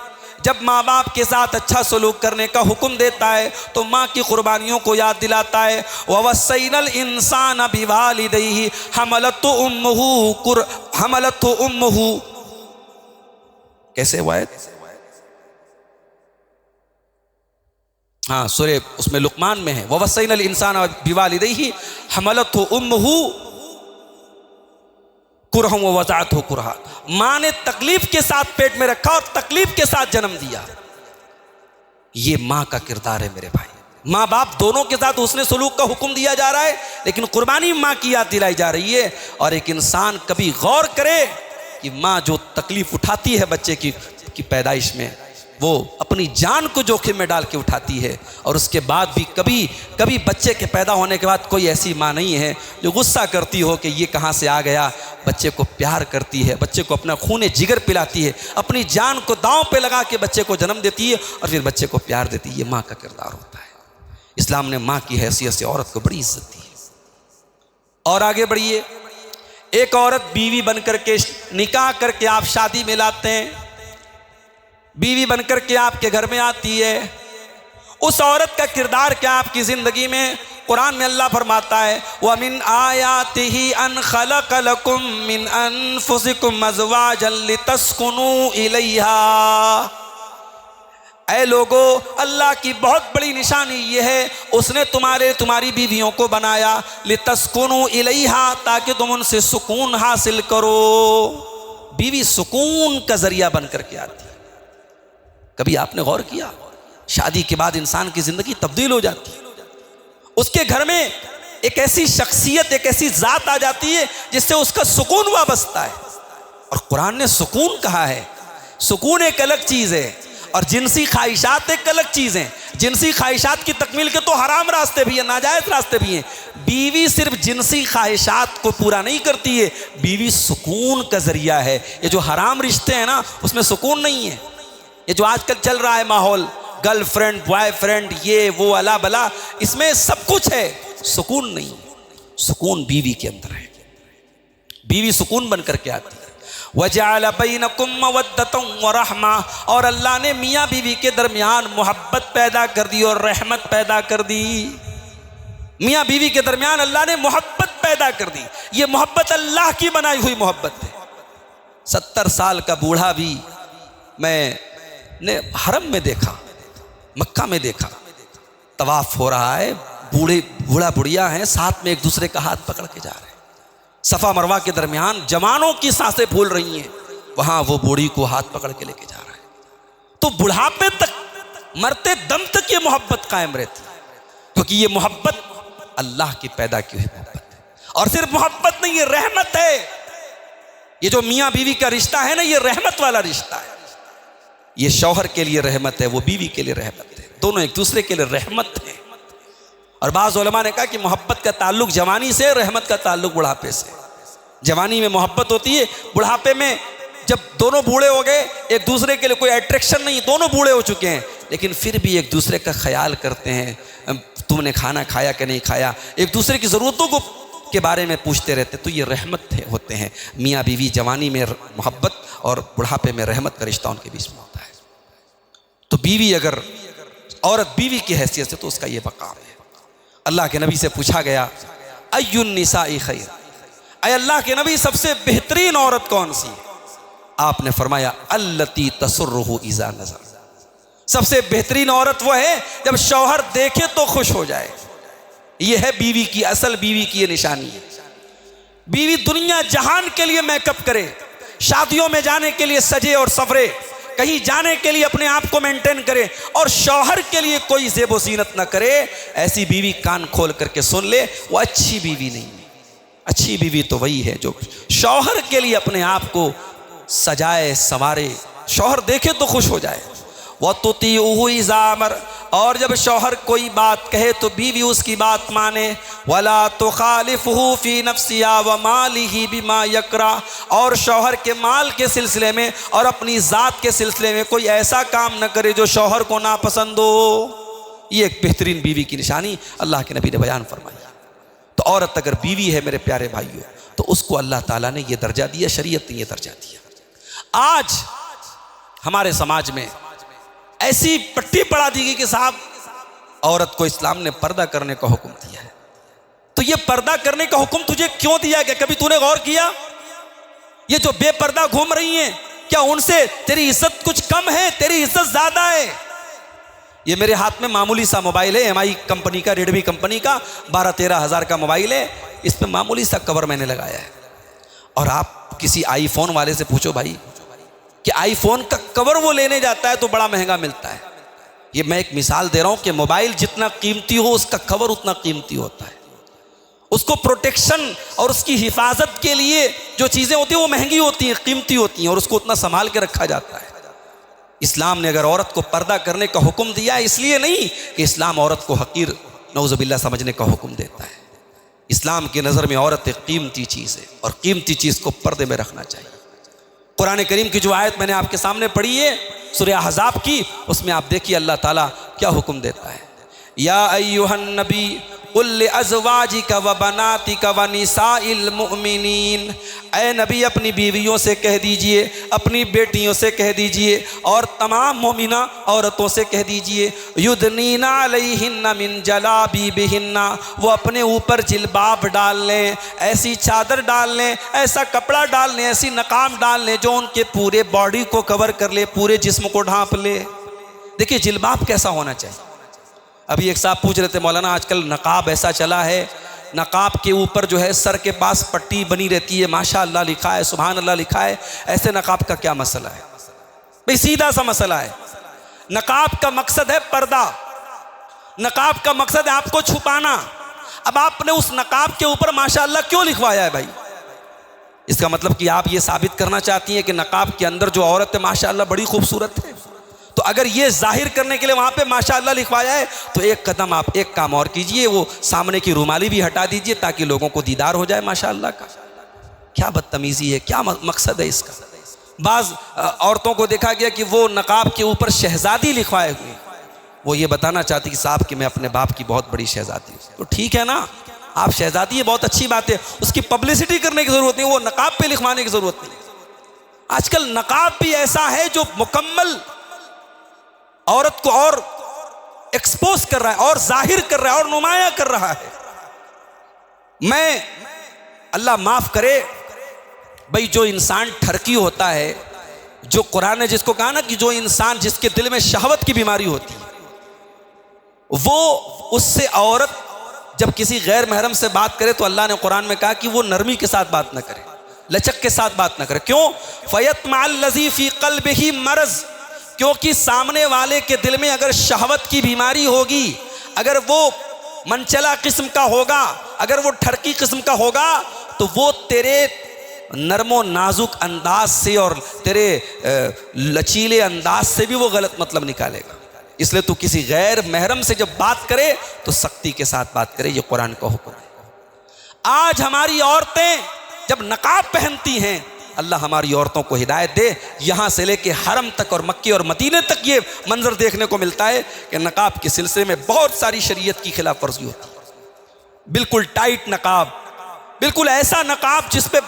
जब माँ बाप के साथ अच्छा सलूक करने का हुक्म देता है तो माँ की कुर्बानियों को याद दिलाता है। ववस्सैनल इंसान बिवालिदैहि हमलतहु उम्मुहु, कैसे हुआ है? हाँ, सूरे उसमें लुकमान में है, ववस्सैनल इंसान बिवालिदैहि हमलतहु उम्मुहु कुरहन व वज़अतहु कुरहा। माँ ने तकलीफ के साथ पेट में रखा और तकलीफ के साथ जन्म दिया। ये माँ का किरदार है मेरे भाई। माँ बाप दोनों के साथ उसने सलूक का हुक्म दिया जा रहा है, लेकिन कुर्बानी माँ की याद दिलाई जा रही है। और एक इंसान कभी गौर करे कि माँ जो तकलीफ उठाती है बच्चे की पैदाइश में, वो अपनी जान को जोखिम में डाल के उठाती है। और उसके बाद भी कभी बच्चे के पैदा होने के बाद कोई ऐसी माँ नहीं है जो गुस्सा करती हो कि ये कहाँ से आ गया। बच्चे को प्यार करती है, बच्चे को अपना खून जिगर पिलाती है, अपनी जान को दांव पे लगा के बच्चे को जन्म देती है और फिर बच्चे को प्यार देती है। ये माँ का किरदार होता है। इस्लाम ने माँ की हैसियत से औरत को बड़ी इज्जत दी है। और आगे बढ़िए, एक औरत बीवी बनकर के निकाह करके आप शादी में लाते हैं, बीवी बनकर के आपके घर में आती है। उस औरत का किरदार क्या आपकी जिंदगी में? कुरान में अल्लाह फरमाता है, व मिन आयातिही अन खलक़ लकुम मिन अनफुसिकुम अज़वाजन लितस्कुनू इलैहा। ऐ लोगो, अल्लाह की बहुत बड़ी निशानी ये है, उसने तुम्हारी बीवियों को बनाया, लितस्कुनू इलैहा, ताकि तुम उनसे सुकून हासिल करो। बीवी सुकून का जरिया बन करके आती है। कभी आपने गौर किया, शादी के बाद इंसान की जिंदगी तब्दील हो जाती है। उसके घर में एक ऐसी शख्सियत, एक ऐसी जात आ जाती है जिससे उसका सुकून वाबस्ता है। और कुरान ने सुकून कहा है। सुकून एक अलग चीज है और जिनसी ख्वाहिशात एक अलग चीज है। जिनसी ख्वाहिशात की तकमील के तो हराम रास्ते भी हैं, नाजायज रास्ते भी हैं। बीवी सिर्फ जिनसी ख्वाहिशात को पूरा नहीं करती है, बीवी सुकून का जरिया है। ये जो हराम रिश्ते हैं ना, उसमें सुकून नहीं है। ये जो आजकल चल रहा है माहौल, गर्लफ्रेंड बॉयफ्रेंड, ये वो अला बला, इसमें सब कुछ है, सुकून नहीं। सुकून बीवी के अंदर है। बीवी सुकून बन करके आती है। वजअल बैनकुम मवद्दतन व रहमा, और अल्लाह ने मियाँ बीवी के दरमियान मोहब्बत पैदा कर दी और रहमत पैदा कर दी। मियाँ बीवी के दरमियान अल्लाह ने मोहब्बत पैदा कर दी। ये मोहब्बत अल्लाह की बनाई हुई मोहब्बत है। 70 साल का बूढ़ा भी मैंने हरम में देखा, मक्का में देखा, तवाफ हो रहा है, बूढ़ा बुढ़िया हैं, साथ में एक दूसरे का हाथ पकड़ के जा रहे हैं। सफ़ा मरवा के दरमियान जवानों की सांसें फूल रही हैं, वहां वो बूढ़ी को हाथ पकड़ के लेके जा रहा है। तो बुढ़ापे तक, मरते दम तक ये मोहब्बत कायम रहती है, क्योंकि ये मोहब्बत अल्लाह की पैदा की हुई मोहब्बत है। और सिर्फ मोहब्बत नहीं, ये रहमत है। ये जो मियाँ बीवी का रिश्ता है ना, ये रहमत वाला रिश्ता है। ये शौहर के लिए रहमत है, वो बीवी के लिए रहमत है। दोनों एक दूसरे के लिए रहमत है। और बाज़ उलमा ने कहा कि मोहब्बत का ताल्लुक जवानी से, रहमत का ताल्लुक बुढ़ापे से। जवानी में मोहब्बत होती है, बुढ़ापे में जब दोनों बूढ़े हो गए, एक दूसरे के लिए कोई अट्रैक्शन नहीं, दोनों बूढ़े हो चुके हैं, लेकिन फिर भी एक दूसरे का ख्याल करते हैं, तुमने खाना खाया कि नहीं खाया, एक दूसरे की ज़रूरतों को के बारे में पूछते रहते। तो ये रहमत होते हैं। मियाँ बीवी जवानी में मोहब्बत और बुढ़ापे में रहमत का रिश्ता उनके बीच में होता है। तो बीवी, अगर औरत बीवी की हैसियत से, तो उसका ये मकाम है। अल्लाह के नबी से पूछा गया, अय्युन निसाई खैर, अय अल्लाह के नबी सबसे बेहतरीन औरत कौन सी है? आपने फरमाया, अल्लती तसुर्रुहु इज़ा नज़र, सबसे बेहतरीन औरत वो है जब शौहर देखे तो खुश हो जाए। ये है बीवी की, असल बीवी की ये निशानी है। बीवी दुनिया जहान के लिए मेकअप करे, शादियों में जाने के लिए सजे और सवरे, कहीं जाने के लिए अपने आप को मेंटेन करे, और शौहर के लिए कोई ज़ेबो ज़ीनत न करे, ऐसी बीवी कान खोल करके सुन ले, वो अच्छी बीवी नहीं है। अच्छी बीवी तो वही है जो शौहर के लिए अपने आप को सजाए संवारे, शौहर देखे तो खुश हो जाए। वह तुतीउहु इज़ा अमर, और जब शौहर कोई बात कहे तो बीवी उसकी बात माने। वला तुखालिफुहु फी नफ्सिहा व मालिही बिमा यकरा, और शौहर के माल के सिलसिले में और अपनी ज़ात के सिलसिले में कोई ऐसा काम न करे जो शौहर को नापसंद हो। ये एक बेहतरीन बीवी की निशानी अल्लाह के नबी ने बयान फरमाई। तो औरत अगर बीवी है मेरे प्यारे भाइयों, तो उसको अल्लाह ताला ने यह दर्जा दिया, शरीयत ने यह दर्जा दिया। आज हमारे समाज में ऐसी पट्टी पड़ा दी गई कि साहब, औरत को इस्लाम ने पर्दा करने का हुक्म दिया है। तो ये पर्दा करने का हुक्म तुझे क्यों दिया गया? कभी तूने गौर किया? ये जो बेपर्दा घूम रही हैं, क्या उनसे तेरी इज्जत कुछ कम है? तेरी इज्जत ज्यादा है। ये मेरे हाथ में मामूली सा मोबाइल है, MI कंपनी का, रेडमी कंपनी का, 12-13 हज़ार का मोबाइल है। इस पर मामूली सा कवर मैंने लगाया है। और आप किसी आईफोन वाले से पूछो भाई कि आईफोन का कवर वो लेने जाता है तो बड़ा महंगा मिलता है, ये मैं एक मिसाल दे रहा हूं कि मोबाइल जितना कीमती हो उसका कवर उतना कीमती होता है। उसको प्रोटेक्शन और उसकी हिफाजत के लिए जो चीज़ें होती हैं वो महंगी होती हैं, कीमती होती हैं, और उसको उतना संभाल के रखा जाता है। इस्लाम ने अगर औरत को पर्दा करने का हुक्म दिया है इसलिए नहीं कि इस्लाम औरत को हकीर नौजुबिल्ला समझने का हुक्म देता है। इस्लाम की नज़र में औरत एक कीमती चीज़ है और कीमती चीज़ को पर्दे में रखना चाहिए। कुरान करीम की जो आयत मैंने आपके सामने पढ़ी है सूरह अहज़ाब की, उसमें आप देखिए अल्लाह ताला क्या हुक्म देता है। या अय्युहन नबी कुल लिअज़वाजिका व बनातिका व निसाइल मुमिनीन, ऐ नबी अपनी बीवियों से कह दीजिए, अपनी बेटियों से कह दीजिए और तमाम मोमिना औरतों से कह दीजिए, युदनीना अलैहिन्ना मिन जलाबीबिहिन्ना, वो अपने ऊपर जिल्बाब डाल लें, ऐसी चादर डाल लें, ऐसा कपड़ा डाल लें, ऐसी नकाब डाल लें जो उनके पूरे बॉडी को कवर कर ले, पूरे जिस्म को ढांप ले। देखिए जिल्बाब कैसा होना चाहिए। अभी एक साहब पूछ रहे थे, मौलाना आजकल नकाब ऐसा चला है, नकाब के ऊपर जो है सर के पास पट्टी बनी रहती है, माशा अल्लाह लिखा है, सुभान अल्लाह लिखा है, ऐसे नकाब का क्या मसला है भाई? सीधा सा मसला है। नकाब का मकसद है पर्दा, नकाब का मकसद है आपको छुपाना। अब आपने उस नकाब के ऊपर माशा अल्लाह क्यों लिखवाया है भाई? इसका मतलब कि आप ये साबित करना चाहती हैं कि नकाब के अंदर जो औरत है माशा अल्लाह बड़ी खूबसूरत है। तो अगर ये जाहिर करने के लिए वहाँ पे माशाअल्लाह लिखवाया है तो एक कदम आप एक काम और कीजिए, वो सामने की रुमाली भी हटा दीजिए ताकि लोगों को दीदार हो जाए माशाअल्लाह का। क्या बदतमीज़ी है, क्या मकसद है इसका? बाज़ औरतों को देखा गया कि वो नकाब के ऊपर शहज़ादी लिखवाए हुए, वो ये बताना चाहती कि साहब कि मैं अपने बाप की बहुत बड़ी शहज़ादी हूँ। तो ठीक है ना, आप शहज़ादी है, बहुत अच्छी बात है, उसकी पब्लिसिटी करने की ज़रूरत नहीं, वो नकाब पे लिखवाने की ज़रूरत नहीं। आजकल नकाब भी ऐसा है जो मुकम्मल औरत को और एक्सपोज कर रहा है और जाहिर कर रहा है और नुमाया कर रहा है। मैं अल्लाह माफ करे भाई, जो इंसान ठरकी होता है, जो कुरान ने जिसको कहा ना कि जो इंसान जिसके दिल में शहवत की बीमारी होती है, वो उससे औरत जब किसी गैर महरम से बात करे तो अल्लाह ने कुरान में कहा कि वो नरमी के साथ बात ना करे, लचक के साथ बात ना करे। क्यों? फयतमअल लज़ी फी क़ल्बिही मरज़, क्योंकि सामने वाले के दिल में अगर शहवत की बीमारी होगी, अगर वो मनचला किस्म का होगा, अगर वो ठरकी किस्म का होगा, तो वो तेरे नरमो नाजुक अंदाज से और तेरे लचीले अंदाज से भी वो गलत मतलब निकालेगा। इसलिए तू किसी गैर महरम से जब बात करे तो सख्ती के साथ बात करे, ये कुरान का हुक्म है। आज हमारी औरतें जब नकाब पहनती हैं, अल्लाह हमारी औरतों को हिदायत दे, यहाँ से लेके हरम तक और मक्के और मदीने तक ये मंजर देखने को मिलता है कि नकाब के सिलसिले में बहुत सारी शरीयत की खिलाफ वर्जी होती है। बिल्कुल टाइट नकाब, बिल्कुल ऐसा नकाब जिस पे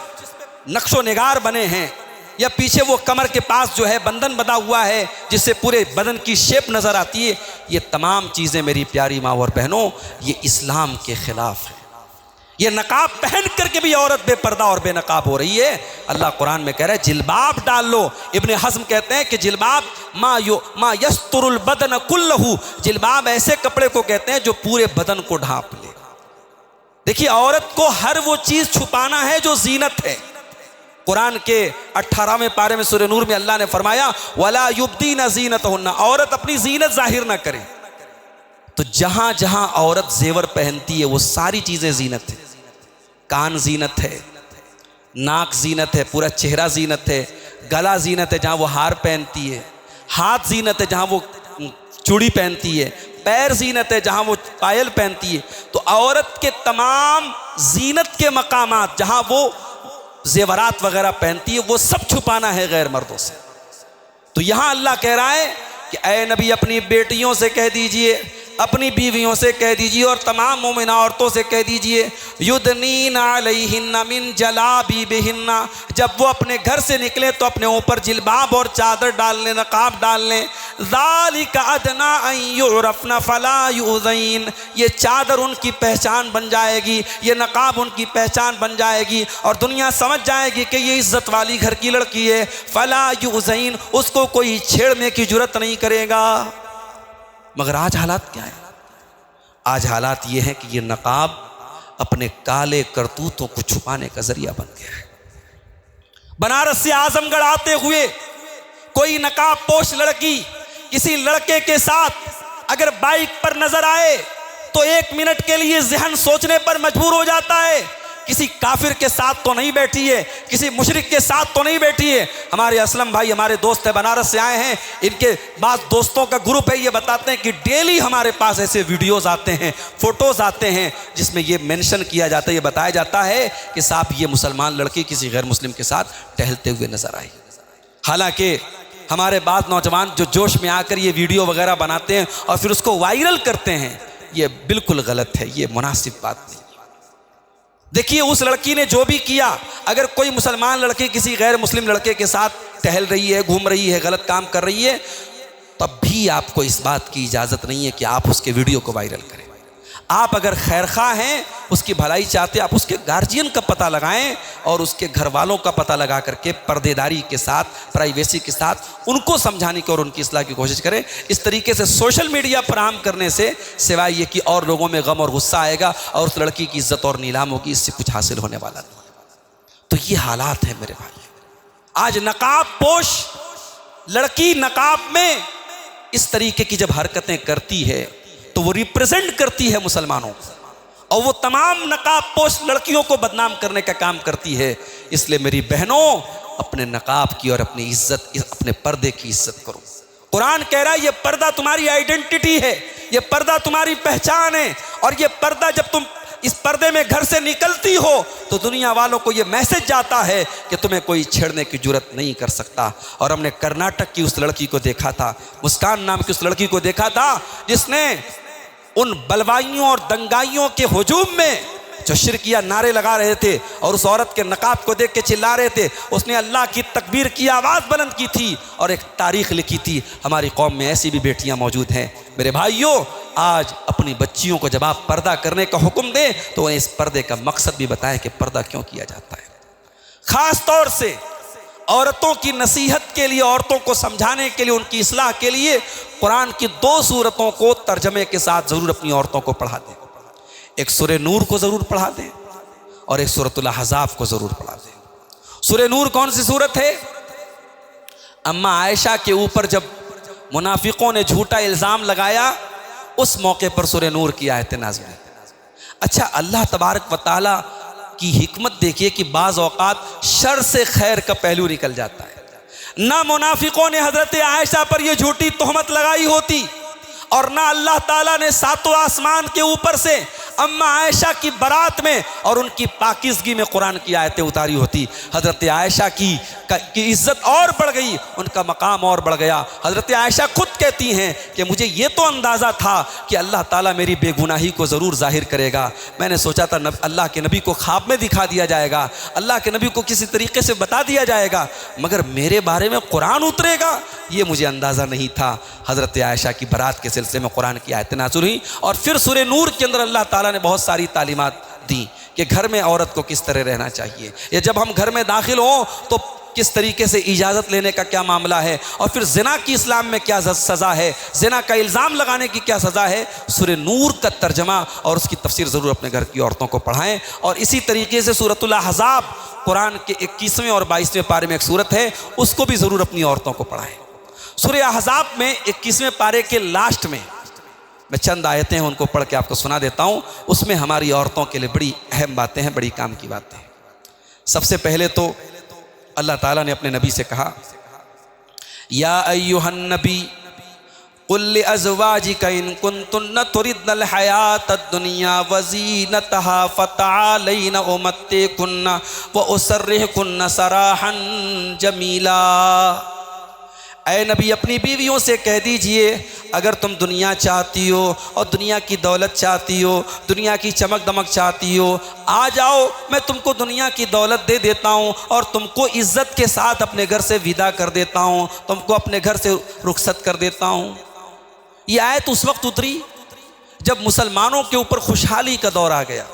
नक्शो निगार बने हैं, या पीछे वो कमर के पास जो है बंधन बंधा हुआ है जिससे पूरे बदन की शेप नज़र आती है, ये तमाम चीज़ें मेरी प्यारी माँ और बहनों ये इस्लाम के ख़िलाफ़ है। ये नकाब पहन करके भी औरत बेपर्दा और बेनकाब हो रही है। अल्लाह कुरान में कह रहा है जिल्बाब डाल लो। इब्ने हज़्म कहते हैं कि जिल्बाब मा यस्तुरुल बदन कुल्लहू, जिल्बाब ऐसे कपड़े को कहते हैं जो पूरे बदन को ढांप ले। देखिए औरत को हर वो चीज़ छुपाना है जो जीनत है। कुरान के 18वें पारे में सूरह नूर में अल्लाह ने फरमाया वला युब्दीना ज़ीनतहुन्ना, औरत अपनी जीनत जाहिर ना करे। तो जहां जहां औरत जेवर पहनती है वो सारी चीज़ें जीनत है। कान जीनत है, नाक जीनत है, पूरा चेहरा जीनत है, गला जीनत है जहाँ वो हार पहनती है, हाथ जीनत है जहाँ वो चूड़ी पहनती है, पैर जीनत है जहाँ वो पायल पहनती है। तो औरत के तमाम जीनत के मकामात जहाँ वो जेवरात वगैरह पहनती है वो सब छुपाना है गैर मर्दों से। तो यहाँ अल्लाह कह रहा है कि ऐ नबी अपनी बेटियों से कह दीजिए, अपनी बीवियों से कह दीजिए और तमाम मोमिना औरतों से कह दीजिए युदनीना अलैहिन्ना मिन जलाबीबिहिन्ना, जब वो अपने घर से निकले तो अपने ऊपर जिल्बाब और चादर डाल लें, नकाब डाल लें। ज़ालिका अदना अन युरफ़ना फला युज़ैन, ये चादर उनकी पहचान बन जाएगी, ये नकाब उनकी पहचान बन जाएगी और दुनिया समझ जाएगी कि ये इज़्ज़त वाली घर की लड़की है। फला युज़ैन, उसको कोई छेड़ने की जुर्रत नहीं करेगा। मगर आज हालात क्या है? आज हालात ये है कि ये नकाब अपने काले करतूतों को छुपाने का जरिया बन गया है। बनारस से आजमगढ़ आते हुए कोई नकाब पोश लड़की किसी लड़के के साथ अगर बाइक पर नजर आए तो 1 मिनट के लिए ज़हन सोचने पर मजबूर हो जाता है, किसी काफिर के साथ तो नहीं बैठी है, किसी मुशरिक के साथ तो नहीं बैठी है। हमारे असलम भाई हमारे दोस्त है, बनारस से आए हैं, इनके पास दोस्तों का ग्रुप है, ये बताते हैं कि डेली हमारे पास ऐसे वीडियोस आते हैं, फोटोज आते हैं जिसमें ये मेंशन किया जाता है, ये बताया जाता है कि साहब ये मुसलमान लड़की किसी गैर मुस्लिम के साथ टहलते हुए नजर आई। हालांकि हमारे बाद नौजवान जो जोश में आकर ये वीडियो वगैरह बनाते हैं और फिर उसको वायरल करते हैं, ये बिल्कुल गलत है, ये मुनासिब बात नहीं। देखिए उस लड़की ने जो भी किया, अगर कोई मुसलमान लड़की किसी गैर मुस्लिम लड़के के साथ टहल रही है, घूम रही है, गलत काम कर रही है, तब भी आपको इस बात की इजाज़त नहीं है कि आप उसके वीडियो को वायरल करें। आप अगर खैरखा हैं, उसकी भलाई चाहते, आप उसके गार्जियन का पता लगाएं और उसके घर वालों का पता लगा करके पर्देदारी के साथ, प्राइवेसी के साथ उनको समझाने की और उनकी इस्लाह की कोशिश करें। इस तरीके से सोशल मीडिया पर आम करने से सिवाय ये कि और लोगों में गम और गुस्सा आएगा और उस लड़की की इज्जत और नीलाम होगी, इससे कुछ हासिल होने वाला नहीं। तो ये हालात है मेरे भाई। आज नकाब पोश लड़की नकाब में इस तरीके की जब हरकतें करती है तो वो रिप्रेजेंट करती है मुसलमानों को और वो तमाम नकाब पोश लड़कियों को बदनाम करने का काम करती है। इसलिए मेरी बहनों, अपने नकाब की और अपनी इज्जत, अपने पर्दे की इज्जत करो। कुरान कह रहा है ये पर्दा तुम्हारी आइडेंटिटी है, ये पर्दा तुम्हारी पहचान है, और ये पर्दा जब तुम इस पर्दे में घर से निकलती हो तो दुनिया वालों को ये मैसेज जाता है कि तुम्हें कोई छेड़ने की जुर्रत नहीं कर सकता। और हमने कर्नाटक की उस लड़की को देखा था, मुस्कान नाम की उस लड़की को देखा था, जिसने उन बलवाइयों और दंगाइयों के हुजूम में जो शिरकिया नारे लगा रहे थे और उस औरत के नकाब को देख के चिल्ला रहे थे, उसने अल्लाह की तकबीर की आवाज़ बुलंद की थी और एक तारीख लिखी थी। हमारी कौम में ऐसी भी बेटियां मौजूद हैं। मेरे भाइयों, आज अपनी बच्चियों को जब आप पर्दा करने का हुक्म दें तो उन्हें इस पर्दे का मकसद भी बताएं कि पर्दा क्यों किया जाता है। ख़ास तौर से औरतों की नसीहत के लिए, औरतों को समझाने के लिए, उनकी इस्लाह के लिए कुरान की 2 सूरतों को तर्जमे के साथ ज़रूर अपनी औरतों को पढ़ा दें। एक सूरह नूर को ज़रूर पढ़ा दें और एक सूरतुल अहज़ाब को ज़रूर पढ़ा दें। सूरह नूर कौन सी सूरत है? अम्मा आयशा के ऊपर जब मुनाफिकों ने झूठा इल्ज़ाम लगाया, उस मौके पर सूरह नूर की आयतें नाज़िल हुई। अच्छा, अल्लाह तबारक व तआला की हिकमत देखिए कि बाज़ औक़ात शर से खैर का पहलू निकल जाता है। ना मुनाफिकों ने हज़रत आयशा पर यह झूठी तोहमत लगाई होती और ना अल्लाह ताला ने 7वें आसमान के ऊपर से अम्मा आयशा की बारात में और उनकी पाकीज़गी में कुरान की आयतें उतारी होती। हज़रत आयशा की इज़्ज़त और बढ़ गई, उनका मकाम और बढ़ गया। हज़रत आयशा खुद कहती हैं कि मुझे ये तो अंदाज़ा था कि अल्लाह ताला मेरी बेगुनाही को ज़रूर ज़ाहिर करेगा। मैंने सोचा था अल्लाह के नबी को ख्वाब में दिखा दिया जाएगा, अल्लाह के नबी को किसी तरीके से बता दिया जाएगा, मगर मेरे बारे में कुरान उतरेगा ये मुझे अंदाज़ा नहीं था। हज़रत आयशा की बारात के सिलसिले में कुरान की आयतें नाज़िल हुई और फिर सूरह नूर के अंदर अल्लाह ताला ने बहुत सारी तालीमात दी कि घर में औरत को किस तरह रहना चाहिए, या जब हम घर में दाखिल हों तो किस तरीके से इजाज़त लेने का क्या मामला है, और फिर ज़िना की इस्लाम में क्या सज़ा है, ज़िना का इल्ज़ाम लगाने की क्या सज़ा है। सूरह नूर का तर्जमा और उसकी तफसीर ज़रूर अपने घर की औरतों को पढ़ाएं। और इसी तरीके से सूरतुल अहज़ाब कुरान के 21वें और 22वें पारे में एक सूरत है, उसको भी ज़रूर अपनी औरतों को पढ़ाएं। सूरह अहज़ाब में 21वें पारे के लास्ट में मैं चंद आयतें हैं उनको पढ़ के आपको सुना देता हूँ। उसमें हमारी औरतों के लिए बड़ी अहम बातें हैं, बड़ी काम की बातें हैं। सबसे पहले तो अल्लाह ताला ने अपने नबी से कहा, या अय्युहन नबी कुल लिअज़वाजिका इन कुन्तुन्ना तुरिदनल हयातद दुनिया व ज़ीनतहा फ़तआलैना उमत्तिकुन्ना व उसर्रिहुकुन्ना सराहन जमीला। ऐ नबी, अपनी बीवियों से कह दीजिए, अगर तुम दुनिया चाहती हो और दुनिया की दौलत चाहती हो, दुनिया की चमक दमक चाहती हो, आ जाओ, मैं तुमको दुनिया की दौलत दे देता हूँ और तुमको इज़्ज़त के साथ अपने घर से विदा कर देता हूँ, तुमको अपने घर से रुखसत कर देता हूँ। ये आयत उस वक्त उतरी जब मुसलमानों के ऊपर खुशहाली का दौर आ गया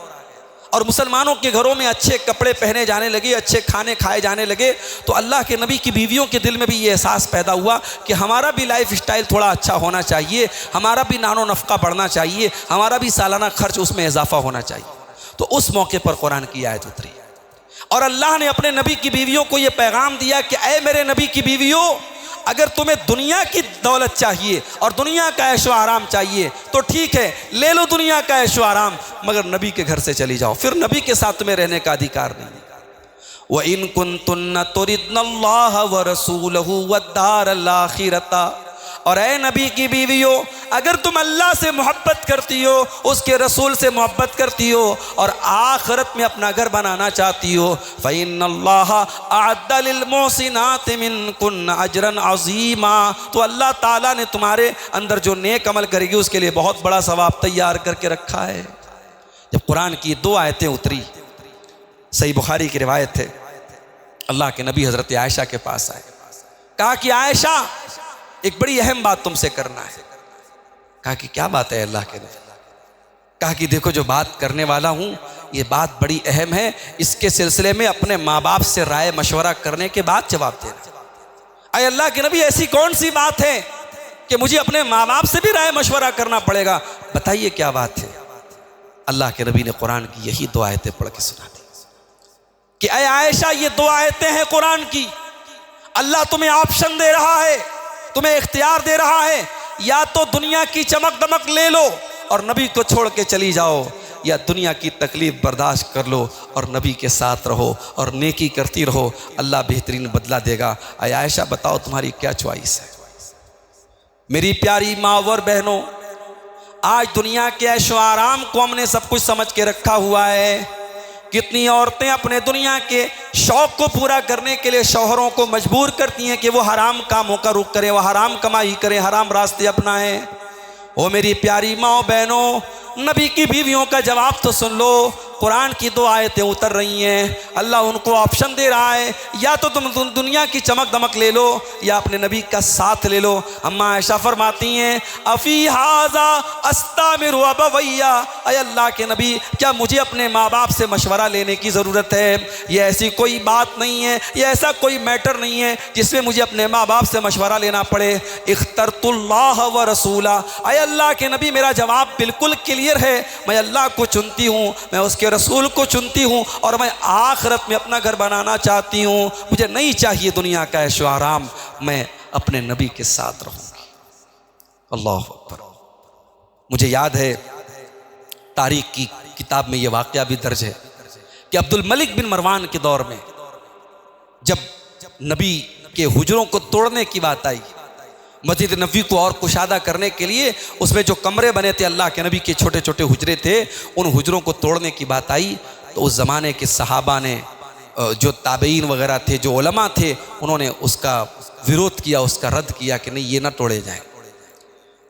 और मुसलमानों के घरों में अच्छे कपड़े पहने जाने लगे, अच्छे खाने खाए जाने लगे। तो अल्लाह के नबी की बीवियों के दिल में भी ये एहसास पैदा हुआ कि हमारा भी लाइफ स्टाइल थोड़ा अच्छा होना चाहिए, हमारा भी नानो नफ़का बढ़ना चाहिए, हमारा भी सालाना खर्च उसमें इजाफा होना चाहिए। तो उस मौके पर कुरान की आयत उतरी और अल्लाह ने अपने नबी की बीवियों को ये पैगाम दिया कि ऐ मेरे नबी की बीवियों, अगर तुम्हें दुनिया की दौलत चाहिए और दुनिया का ऐशो आराम चाहिए तो ठीक है, ले लो दुनिया का ऐशो आराम, मगर नबी के घर से चली जाओ, फिर नबी के साथ तुम्हें रहने का अधिकार नहीं। व इन कुन्तुन्ना तुरिदनल्लाह व रसूलहु वद्दारल आखिरता, और ए नबी की बीवियों, अगर तुम अल्लाह से मोहब्बत करती हो, उसके रसूल से मोहब्बत करती हो और आखिरत में अपना घर बनाना चाहती हो, फ़इन्नल्लाह अअद्द लिल मुहसिनाति मिनकुन्न अजरन अज़ीमा, तो अल्लाह ताला ने तुम्हारे अंदर जो नेक अमल करेगी उसके लिए बहुत बड़ा सवाब तैयार करके रखा है। जब कुरान की 2 आयतें उतरी, सही बुखारी की रिवायत है, अल्लाह के नबी हज़रत आयशा के पास आए, कहा कि आयशा एक बड़ी अहम बात तुमसे करना है। कहा कि क्या बात है अल्लाह के नबी? कहा कि देखो जो बात करने वाला हूँ ये बात बड़ी अहम है, इसके सिलसिले में अपने माँ बाप से राय मशवरा करने के बाद जवाब देना। अरे अल्लाह के नबी ऐसी कौन सी बात है कि मुझे अपने माँ बाप से भी राय मशवरा करना पड़ेगा? बताइए क्या बात है। अल्लाह के नबी ने कुरान की यही 2 आयतें पढ़ के सुना दी कि अय आयशा, ये 2 आयतें हैं कुरान की, अल्लाह तुम्हें ऑप्शन दे रहा है, तुम्हें इख्तियार दे रहा है, या तो दुनिया की चमक दमक ले लो और नबी को छोड़ के चली जाओ, या दुनिया की तकलीफ बर्दाश्त कर लो और नबी के साथ रहो और नेकी करती रहो, अल्लाह बेहतरीन बदला देगा। अय आयशा बताओ तुम्हारी क्या चॉइस है? मेरी प्यारी माँ और बहनों, आज दुनिया के ऐशो आराम को हमने सब कुछ समझ के रखा हुआ है। कितनी औरतें अपने दुनिया के शौक को पूरा करने के लिए शौहरों को मजबूर करती हैं कि वो हराम कामों का रुख करें, वो हराम कमाई करें, हराम रास्ते अपनाएं। ओ मेरी प्यारी माँ बहनों, नबी की बीवियों का जवाब तो सुन लो। कुरान की 2 आयतें उतर रही हैं, अल्लाह उनको ऑप्शन दे रहा है, या तो तुम दुनिया की चमक दमक ले लो या अपने नबी का साथ ले लो। अम्मा आयशा फरमाती हैं, अफ़ी हाज़ा अस्तामिरु अबवैया, अय अल्लाह के नबी, क्या मुझे अपने माँ बाप से मशवरा लेने की ज़रूरत है? ये ऐसी कोई बात नहीं है, ये ऐसा कोई मैटर नहीं है जिसमें मुझे अपने माँ बाप से मशवरा लेना पड़े। इख्तरतुल्लाह व रसूला, अय अल्लाह के नबी, मेरा जवाब बिल्कुल क्लियर है, मैं अल्लाह को चुनती हूँ, मैं उसके रसूल को चुनती हूँ और मैं आखिरत में अपना घर बनाना चाहती हूँ। मुझे नहीं चाहिए दुनिया का ऐशो आराम, मैं अपने नबी के साथ रहूँगी। अल्लाह अकबर। मुझे याद है तारीख की किताब में यह वाक़या भी दर्ज है कि अब्दुल मलिक बिन मरवान के दौर में जब नबी के हुजरों को तोड़ने की बात आई, मस्जिद नबी को और कुशादा करने के लिए उसमें जो कमरे बने थे, अल्लाह के नबी के छोटे छोटे हुजरे थे, उन हुजरों को तोड़ने की बात आई, तो उस ज़माने के सहाबा ने, जो ताबईन वगैरह थे, जो उलमा थे, उन्होंने उसका विरोध किया, उसका रद्द किया कि नहीं, ये ना तोड़े जाएं।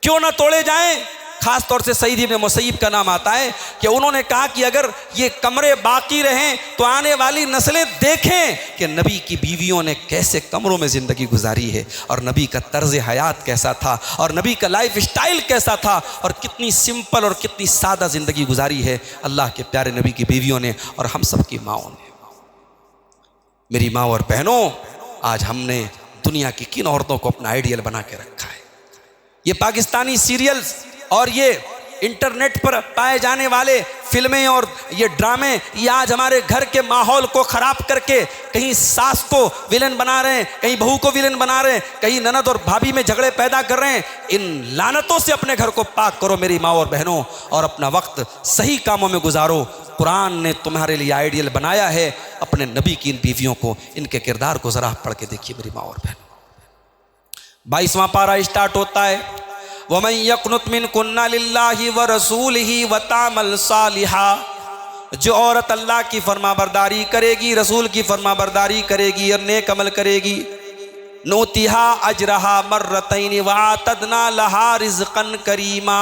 क्यों ना तोड़े जाएं? ख़ास तौर से सईद इब्न मुसय्यब का नाम आता है कि उन्होंने कहा कि अगर ये कमरे बाकी रहें तो आने वाली नस्लें देखें कि नबी की बीवियों ने कैसे कमरों में ज़िंदगी गुजारी है और नबी का तर्ज हयात कैसा था और नबी का लाइफ स्टाइल कैसा था और कितनी सिंपल और कितनी सादा ज़िंदगी गुजारी है अल्लाह के प्यारे नबी की बीवियों ने और हम सब की माओं ने। मेरी माँ और बहनों, आज हमने दुनिया की किन औरतों को अपना आइडियल बना के रखा है। ये पाकिस्तानी सीरियल्स और ये इंटरनेट पर पाए जाने वाले फिल्में और ये ड्रामे, ये आज हमारे घर के माहौल को ख़राब करके कहीं सास को विलन बना रहे हैं, कहीं बहू को विलन बना रहे हैं, कहीं ननद और भाभी में झगड़े पैदा कर रहे हैं। इन लानतों से अपने घर को पाक करो मेरी माँ और बहनों, और अपना वक्त सही कामों में गुजारो। कुरान ने तुम्हारे लिए आइडियल बनाया है। अपने नबी की इन बीवियों को, इनके किरदार को ज़रा पढ़ के देखिए मेरी माँ और बहनों। 22वां पारा स्टार्ट होता है, वमन यक़नुत मिनकुन्ना लिल्लाहि व रसूलिही व तामल सालिहा, जो औरत अल्लाह की फरमाबरदारी करेगी, रसूल की फरमाबरदारी करेगी और नेक अमल करेगी, नूतिहा अजरहा मर्रतैन व आतदना लहा रिज़्क़न करीमा,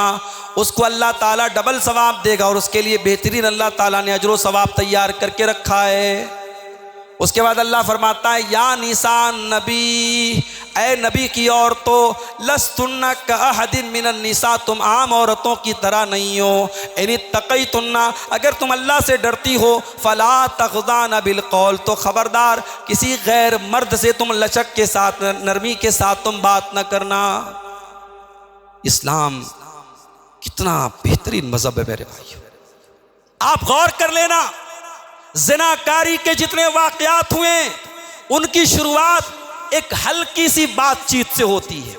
उसको अल्लाह ताला डबल सवाब देगा और उसके लिए बेहतरीन अल्लाह ताला ने अजर व सवाब तैयार करके रखा है। उसके बाद अल्लाह फरमाता है, या निसान नबी, ए नबी की औरतों, लस्तुन्ना कअहदिन मिनन निसा, तुम आम औरतों की तरह नहीं हो। इन तक़ैतुन्ना, अगर तुम अल्लाह से डरती हो, फला तग़ज़ाना बिल क़ौल, तो ख़बरदार किसी गैर मर्द से तुम लचक के साथ, नरमी के साथ तुम बात न करना। इस्लाम कितना बेहतरीन मज़हब है मेरे भाइयों। आप गौर कर लेना, ज़िनाकारी के जितने वाक़यात हुए उनकी शुरुआत एक हल्की सी बातचीत से होती है,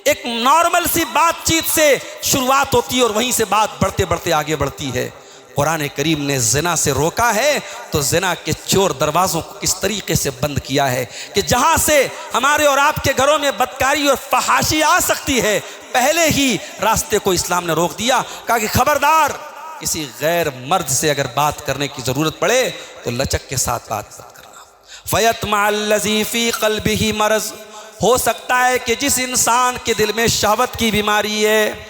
एक नॉर्मल सी बातचीत से शुरुआत होती है और वहीं से बात बढ़ते बढ़ते आगे बढ़ती है। कुरान करीम ने ज़िना से रोका है तो ज़िना के चोर दरवाज़ों को किस तरीके से बंद किया है कि जहां से हमारे और आपके घरों में बदकारी और फहाशी आ सकती है, पहले ही रास्ते को इस्लाम ने रोक दिया। कहा कि खबरदार, किसी गैर मर्द से अगर बात करने की ज़रूरत पड़े तो लचक के साथ बात मत करना। फ़यतमअल्लज़ी फ़ी क़ल्बिही मरज़, हो सकता है कि जिस इंसान के दिल में शहवत की बीमारी है,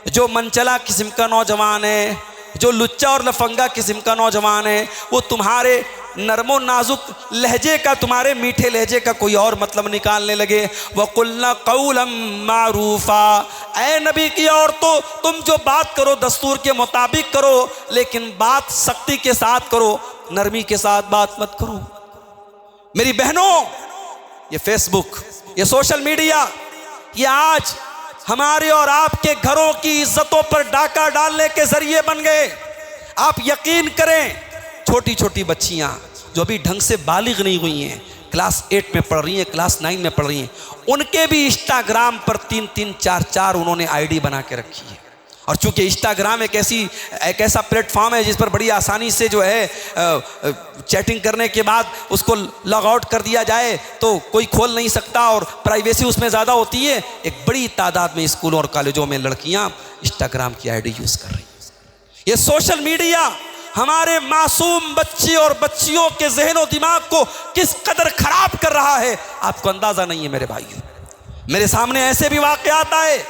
जो मनचला किस्म का नौजवान है, जो लुच्चा और लफंगा किस्म का नौजवान है, वो तुम्हारे नरमो नाजुक लहजे का, तुम्हारे मीठे लहजे का कोई और मतलब निकालने लगे। वक़ुल्ना क़ौलन मारूफ़ा, ऐ नबी की औरतों, तुम जो बात करो दस्तूर के मुताबिक करो, लेकिन बात सख्ती के साथ करो, नरमी के साथ बात मत करो। मेरी बहनों, ये फेसबुक, ये सोशल मीडिया, ये आज हमारे और आपके घरों की इज्जतों पर डाका डालने के जरिए बन गए। आप यकीन करें, छोटी छोटी बच्चियां जो अभी ढंग से बालिग नहीं हुई हैं, क्लास 8 में पढ़ रही हैं, क्लास 9 में पढ़ रही हैं, उनके भी इंस्टाग्राम पर 3-3, 4-4 उन्होंने आईडी बना के रखी है। और चूंकि इंस्टाग्राम एक ऐसा प्लेटफॉर्म है जिस पर बड़ी आसानी से जो है चैटिंग करने के बाद उसको लॉग आउट कर दिया जाए तो कोई खोल नहीं सकता और प्राइवेसी उसमें ज़्यादा होती है, एक बड़ी तादाद में स्कूलों और कॉलेजों में लड़कियां इंस्टाग्राम की आईडी यूज़ कर रही हैं। ये सोशल मीडिया हमारे मासूम बच्चे और बच्चियों के जहन और दिमाग को किस कदर खराब कर रहा है, आपको अंदाज़ा नहीं है मेरे भाइयों। मेरे सामने ऐसे भी वाक़यात आए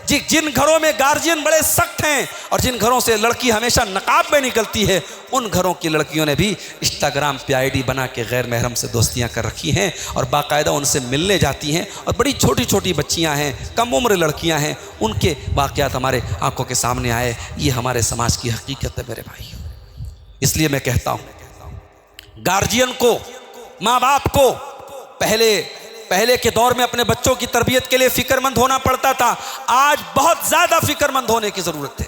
जिन घरों में गार्जियन बड़े सख्त हैं और जिन घरों से लड़की हमेशा नकाब में निकलती है, उन घरों की लड़कियों ने भी इंस्टाग्राम पे आईडी बना के गैर महरम से दोस्तियां कर रखी हैं और बाकायदा उनसे मिलने जाती हैं। और बड़ी छोटी छोटी बच्चियां हैं, कम उम्र लड़कियां हैं, उनके वाक़यात हमारे आंखों के सामने आए। ये हमारे समाज की हकीकत है मेरे भाई। इसलिए मैं कहता हूँ, गार्जियन को, माँ बाप को पहले के दौर में अपने बच्चों की तरबियत के लिए फिक्रमंद होना पड़ता था। आज बहुत ज्यादा फिक्रमंद होने की जरूरत है।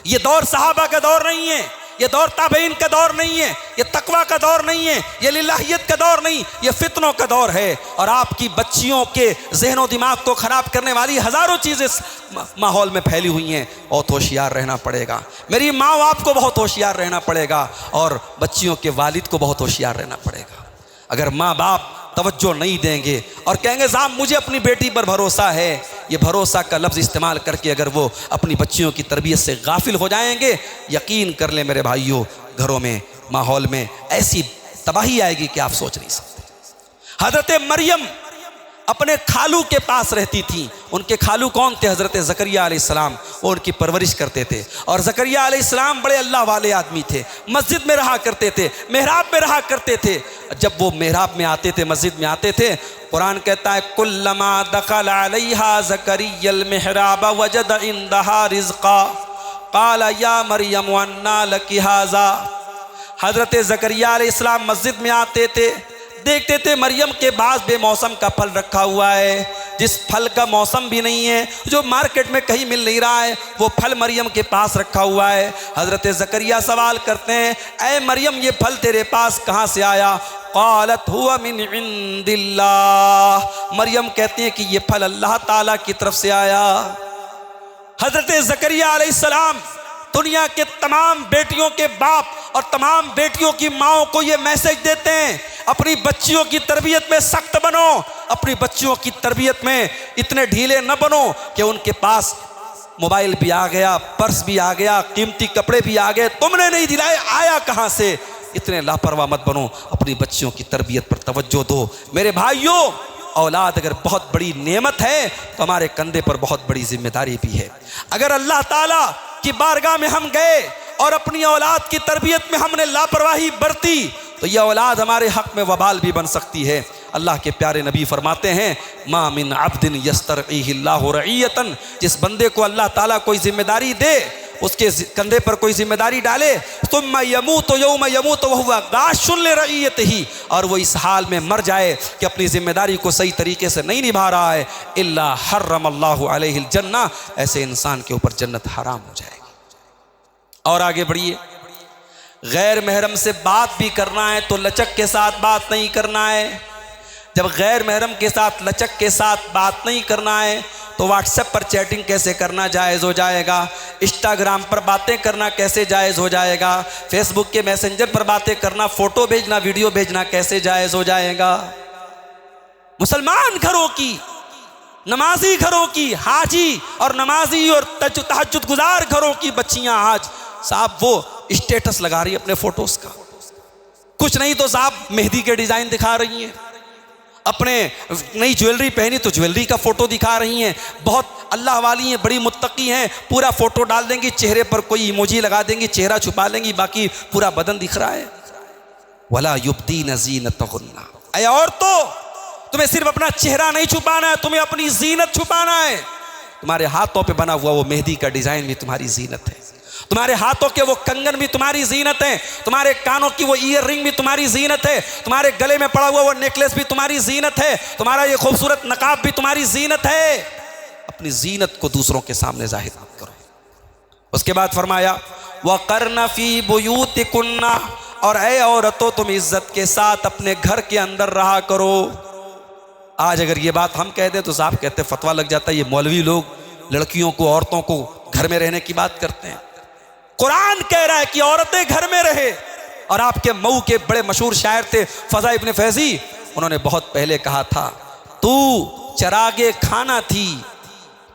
ये दौर सहाबा का दौर नहीं है, ये दौर ताबईन का दौर नहीं है, ये तकवा का दौर नहीं है, ये लिल्लाहियत का दौर नहीं, ये फितनों का दौर है। और आपकी बच्चियों के जहनो दिमाग को खराब करने वाली हजारों चीजें माहौल में फैली हुई हैं। बहुत होशियार रहना पड़ेगा। मेरी माँ बाप को बहुत होशियार रहना पड़ेगा और बच्चियों के वालिद को बहुत होशियार रहना पड़ेगा। अगर माँ बाप तवज्जो नहीं देंगे और कहेंगे साहब मुझे अपनी बेटी पर भरोसा है, ये भरोसा का लफ्ज़ इस्तेमाल करके अगर वो अपनी बच्चियों की तरबियत से गाफिल हो जाएंगे, यकीन कर ले मेरे भाइयों, घरों में, माहौल में ऐसी तबाही आएगी कि आप सोच नहीं सकते। हज़रत मरियम अपने खालू के पास रहती थी। उनके खालू कौन थे? हज़रत ज़करिया अलैहिस्सलाम। वो उनकी परवरिश करते थे और ज़करिया अलैहिस्सलाम बड़े अल्लाह वाले आदमी थे। मस्जिद में रहा करते थे, मेहराब में रहा करते थे। जब वो मेहराब में आते थे, मस्जिद में आते थे, कुरान कहता है कुल्लमा दखल अलैहा ज़करियल मेहराब वजद इंदहा रिज़्क़ा क़ाल या मरियम अन्ना लकी हाज़ा। हज़रत ज़करिया अलैहिस्सलाम मस्जिद में आते थे, देखते थे मरियम के पास बेमौसम का फल रखा हुआ है, जिस फल का मौसम भी नहीं है, जो मार्केट में कहीं मिल नहीं रहा है, वो फल मरियम के पास रखा हुआ है। हज़रत ज़करिया सवाल करते हैं, ऐ मरियम ये फल तेरे पास कहाँ से आया? क़ालत हुवा मिन इंदिल्लाह। मरियम कहती हैं कि ये फल अल्लाह ताला की तरफ से आया। हज़रत ज़करिया अलैहिस्सलाम दुनिया के तमाम बेटियों के बाप और तमाम बेटियों की माओं को ये मैसेज देते हैं, अपनी बच्चियों की तरबियत में सख्त बनो, अपनी बच्चियों की तरबियत में इतने ढीले न बनो कि उनके पास मोबाइल भी आ गया, पर्स भी आ गया, कीमती कपड़े भी आ गए, तुमने नहीं दिलाए, आया कहाँ से? इतने लापरवाह मत बनो, अपनी बच्चियों की तरबियत पर तवज्जो दो। मेरे भाइयों, औलाद अगर बहुत बड़ी नेमत है तो हमारे कंधे पर बहुत बड़ी जिम्मेदारी भी है। अगर अल्लाह ताला की बारगाह में हम गए और अपनी औलाद की तरबियत में हमने लापरवाही बरती तो यह औलाद हमारे हक में वबाल भी बन सकती है। अल्लाह के प्यारे नबी फरमाते हैं, मा मिन अब्दिन यस्तरईहिल्लाहु रईयतन, जिस बंदे को अल्लाह ताला कोई जिम्मेदारी दे, उसके कंधे पर कोई जिम्मेदारी डाले, तुम्मा यमूत यौम यमूत वहुवा गाशुन लिरईयतिही, और वो इस हाल में मर जाए कि अपनी जिम्मेदारी को सही तरीके से नहीं निभा रहा है, इल्ला हर्रमल्लाहु अलैहिल जन्ना, ऐसे इंसान के ऊपर जन्नत हराम हो जाएगी। और आगे बढ़िए, गैर महरम से बात भी करना है तो लचक के साथ बात नहीं करना है, जब गैर महरम के साथ लचक के साथ बात नहीं करना है तो व्हाट्सएप पर चैटिंग कैसे करना जायज़ हो जाएगा, इंस्टाग्राम पर बातें करना कैसे जायज़ हो जाएगा, फेसबुक के मैसेंजर पर बातें करना, फ़ोटो भेजना, वीडियो भेजना कैसे जायज़ हो जाएगा। मुसलमान घरों की, नमाजी घरों की, हाजी और नमाजी और तहज्जुद गुजार घरों की बच्चियां आज साहब वो स्टेटस लगा रही है अपने फोटोज का, कुछ नहीं तो साहब मेहंदी के डिज़ाइन दिखा रही हैं, अपने नई ज्वेलरी पहनी तो ज्वेलरी का फोटो दिखा रही हैं, बहुत अल्लाह वाली हैं, बड़ी मुत्तकी हैं, पूरा फोटो डाल देंगी, चेहरे पर कोई इमोजी लगा देंगी, चेहरा छुपा लेंगी, बाकी पूरा बदन दिख रहा है। वला युब्दीन ज़ीनतहुन्ना, ऐ औरतों तुम्हें सिर्फ अपना चेहरा नहीं छुपाना है, तुम्हें अपनी जीनत छुपाना है। तुम्हारे हाथों पे बना हुआ वो मेहंदी का डिजाइन भी तुम्हारी जीनत है, तुम्हारे हाथों के वो कंगन भी तुम्हारी जीनत है, तुम्हारे कानों की वो ईयर रिंग भी तुम्हारी जीनत है, तुम्हारे गले में पड़ा हुआ वो नेकलेस भी तुम्हारी जीनत है, तुम्हारा ये खूबसूरत नकाब भी तुम्हारी जीनत है। अपनी जीनत को दूसरों के सामने जाहिर मत करो। उसके बाद फरमाया वक़र्न फी बुयूतिकुन्ना, और ऐ औरतों तुम इज्जत के साथ अपने घर के अंदर रहा करो। आज अगर ये बात हम कह दें तो साहब कहते फतवा लग जाता है, ये मौलवी लोग लड़कियों को, औरतों को घर में रहने की बात करते हैं। कुरान कह रहा है कि औरतें घर में रहे। और आपके मऊ के बड़े मशहूर शायर थे फजा इब्न फैजी, उन्होंने बहुत पहले कहा था, तू चरागे खाना थी,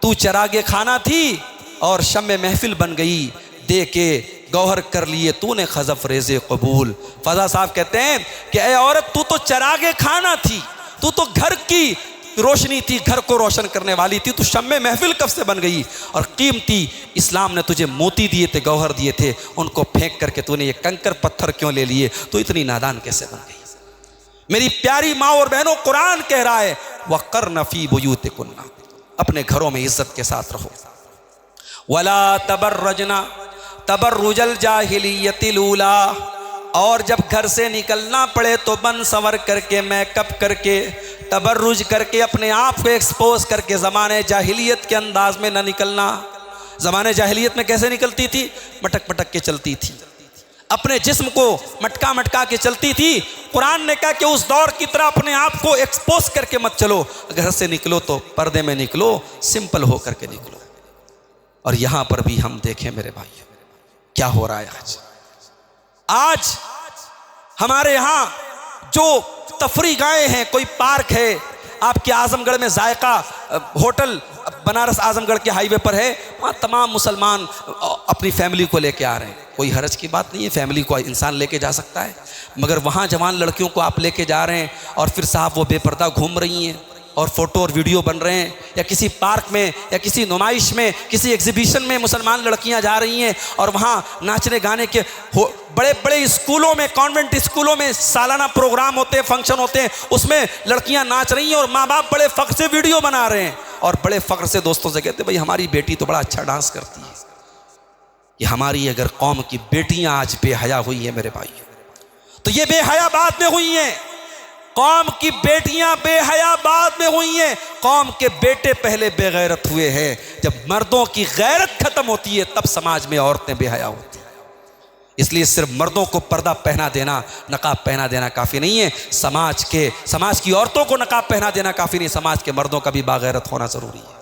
तू चरागे खाना थी और शम्मे महफिल बन गई, दे के गौहर कर लिए तूने खजफ रेज़े कबूल। फजा साहब कहते हैं कि ऐ औरत तू तो चरागे खाना थी, तू तो घर की रोशनी थी, घर को रोशन करने वाली थी, तू शम्मे महफिल कब से बन गई। और कीमती इस्लाम ने तुझे मोती दिए थे, गौहर दिए थे, उनको फेंक करके तूने ये कंकर पत्थर क्यों ले लिए, तो इतनी नादान कैसे बन गई। मेरी प्यारी माँ और बहनों, कुरान कह रहा है वक़र्न फ़ी बुयूतिकुन्ना, अपने घरों में इज्जत के साथ रहो। वला तबर्रजना तबर्रुजल जाहिलियतिल ऊला, और जब घर से निकलना पड़े तो बन संवर करके, मेकअप करके, तबर्रुज करके, अपने आप को एक्सपोज करके, ज़माने जाहिलियत के अंदाज में न निकलना। ज़माने जाहिलियत में कैसे निकलती थी, मटक मटक के चलती थी, अपने जिस्म को मटका मटका के चलती थी। कुरान ने कहा कि उस दौर की तरह अपने आप को एक्सपोज करके मत चलो, घर से निकलो तो पर्दे में निकलो, सिंपल हो करके निकलो। और यहाँ पर भी हम देखें मेरे भाइयों क्या हो रहा है। आज हमारे यहाँ जो तफरी गाहें हैं, कोई पार्क है, आपके आजमगढ़ में जायका होटल बनारस आजमगढ़ के हाईवे पर है, वहाँ तमाम मुसलमान अपनी फैमिली को लेके आ रहे हैं। कोई हरज की बात नहीं है, फैमिली को इंसान लेके जा सकता है, मगर वहाँ जवान लड़कियों को आप लेके जा रहे हैं और फिर साहब वो बेपर्दा घूम रही हैं और फोटो और वीडियो बन रहे हैं, या किसी पार्क में या किसी नुमाइश में, किसी एग्जीबिशन में मुसलमान लड़कियां जा रही हैं और वहाँ नाचने गाने के बड़े बड़े स्कूलों में, कॉन्वेंट स्कूलों में सालाना प्रोग्राम होते हैं, फंक्शन होते हैं, उसमें लड़कियां नाच रही हैं और माँ बाप बड़े फ़ख्र से वीडियो बना रहे हैं और बड़े फ़ख्र से दोस्तों से कहते हैं भाई हमारी बेटी तो बड़ा अच्छा डांस करती है। ये हमारी अगर कौम की बेटियां आज बेहया हुई हैं मेरे भाई, तो ये बेहया बाद में हुई हैं। कौम की बेटियां बेहया बाद में हुई हैं, कौम के बेटे पहले बेगैरत हुए हैं। जब मर्दों की गैरत खत्म होती है तब समाज में औरतें बेहया होती हैं। इसलिए सिर्फ मर्दों को पर्दा पहना देना, नकाब पहना देना काफ़ी नहीं है, समाज की औरतों को नकाब पहना देना काफ़ी नहीं, समाज के मर्दों का भी बागैरत होना ज़रूरी है।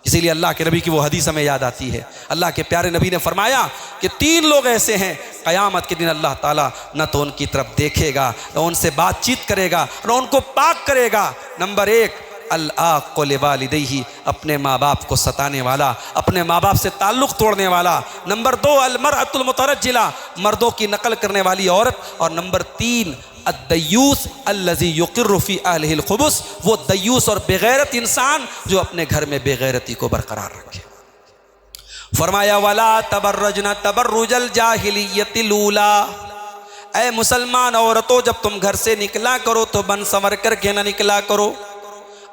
इसीलिए अल्लाह के नबी की वो हदीस हमें याद आती है। अल्लाह के प्यारे नबी ने फरमाया कि 3 लोग ऐसे हैं क़यामत के दिन अल्लाह ताला न तो उनकी तरफ देखेगा, न उनसे बातचीत करेगा, न उनको पाक करेगा। नंबर 1 अल-आक़ लिवालिदैहि, अपने माँ बाप को सताने वाला, अपने माँ बाप से ताल्लुक़ तोड़ने वाला। नंबर 2 अल-मरअतुल मुतरज्जिला, मर्दों की नकल करने वाली औरत। और नंबर 3 अद्दयूस अल्लज़ी युक़िर्रु फ़ी अहलिहिल ख़ुबुस, वो दयूस और बेगैरत इंसान जो अपने घर में बेगैरती को बरकरार रखे। फरमाया वला तबर्रजना तबर्रुजल जाहिलियतिल ऊला, ऐ मुसलमान औरतों जब तुम घर से निकला करो तो बन संवर करके ना निकला करो।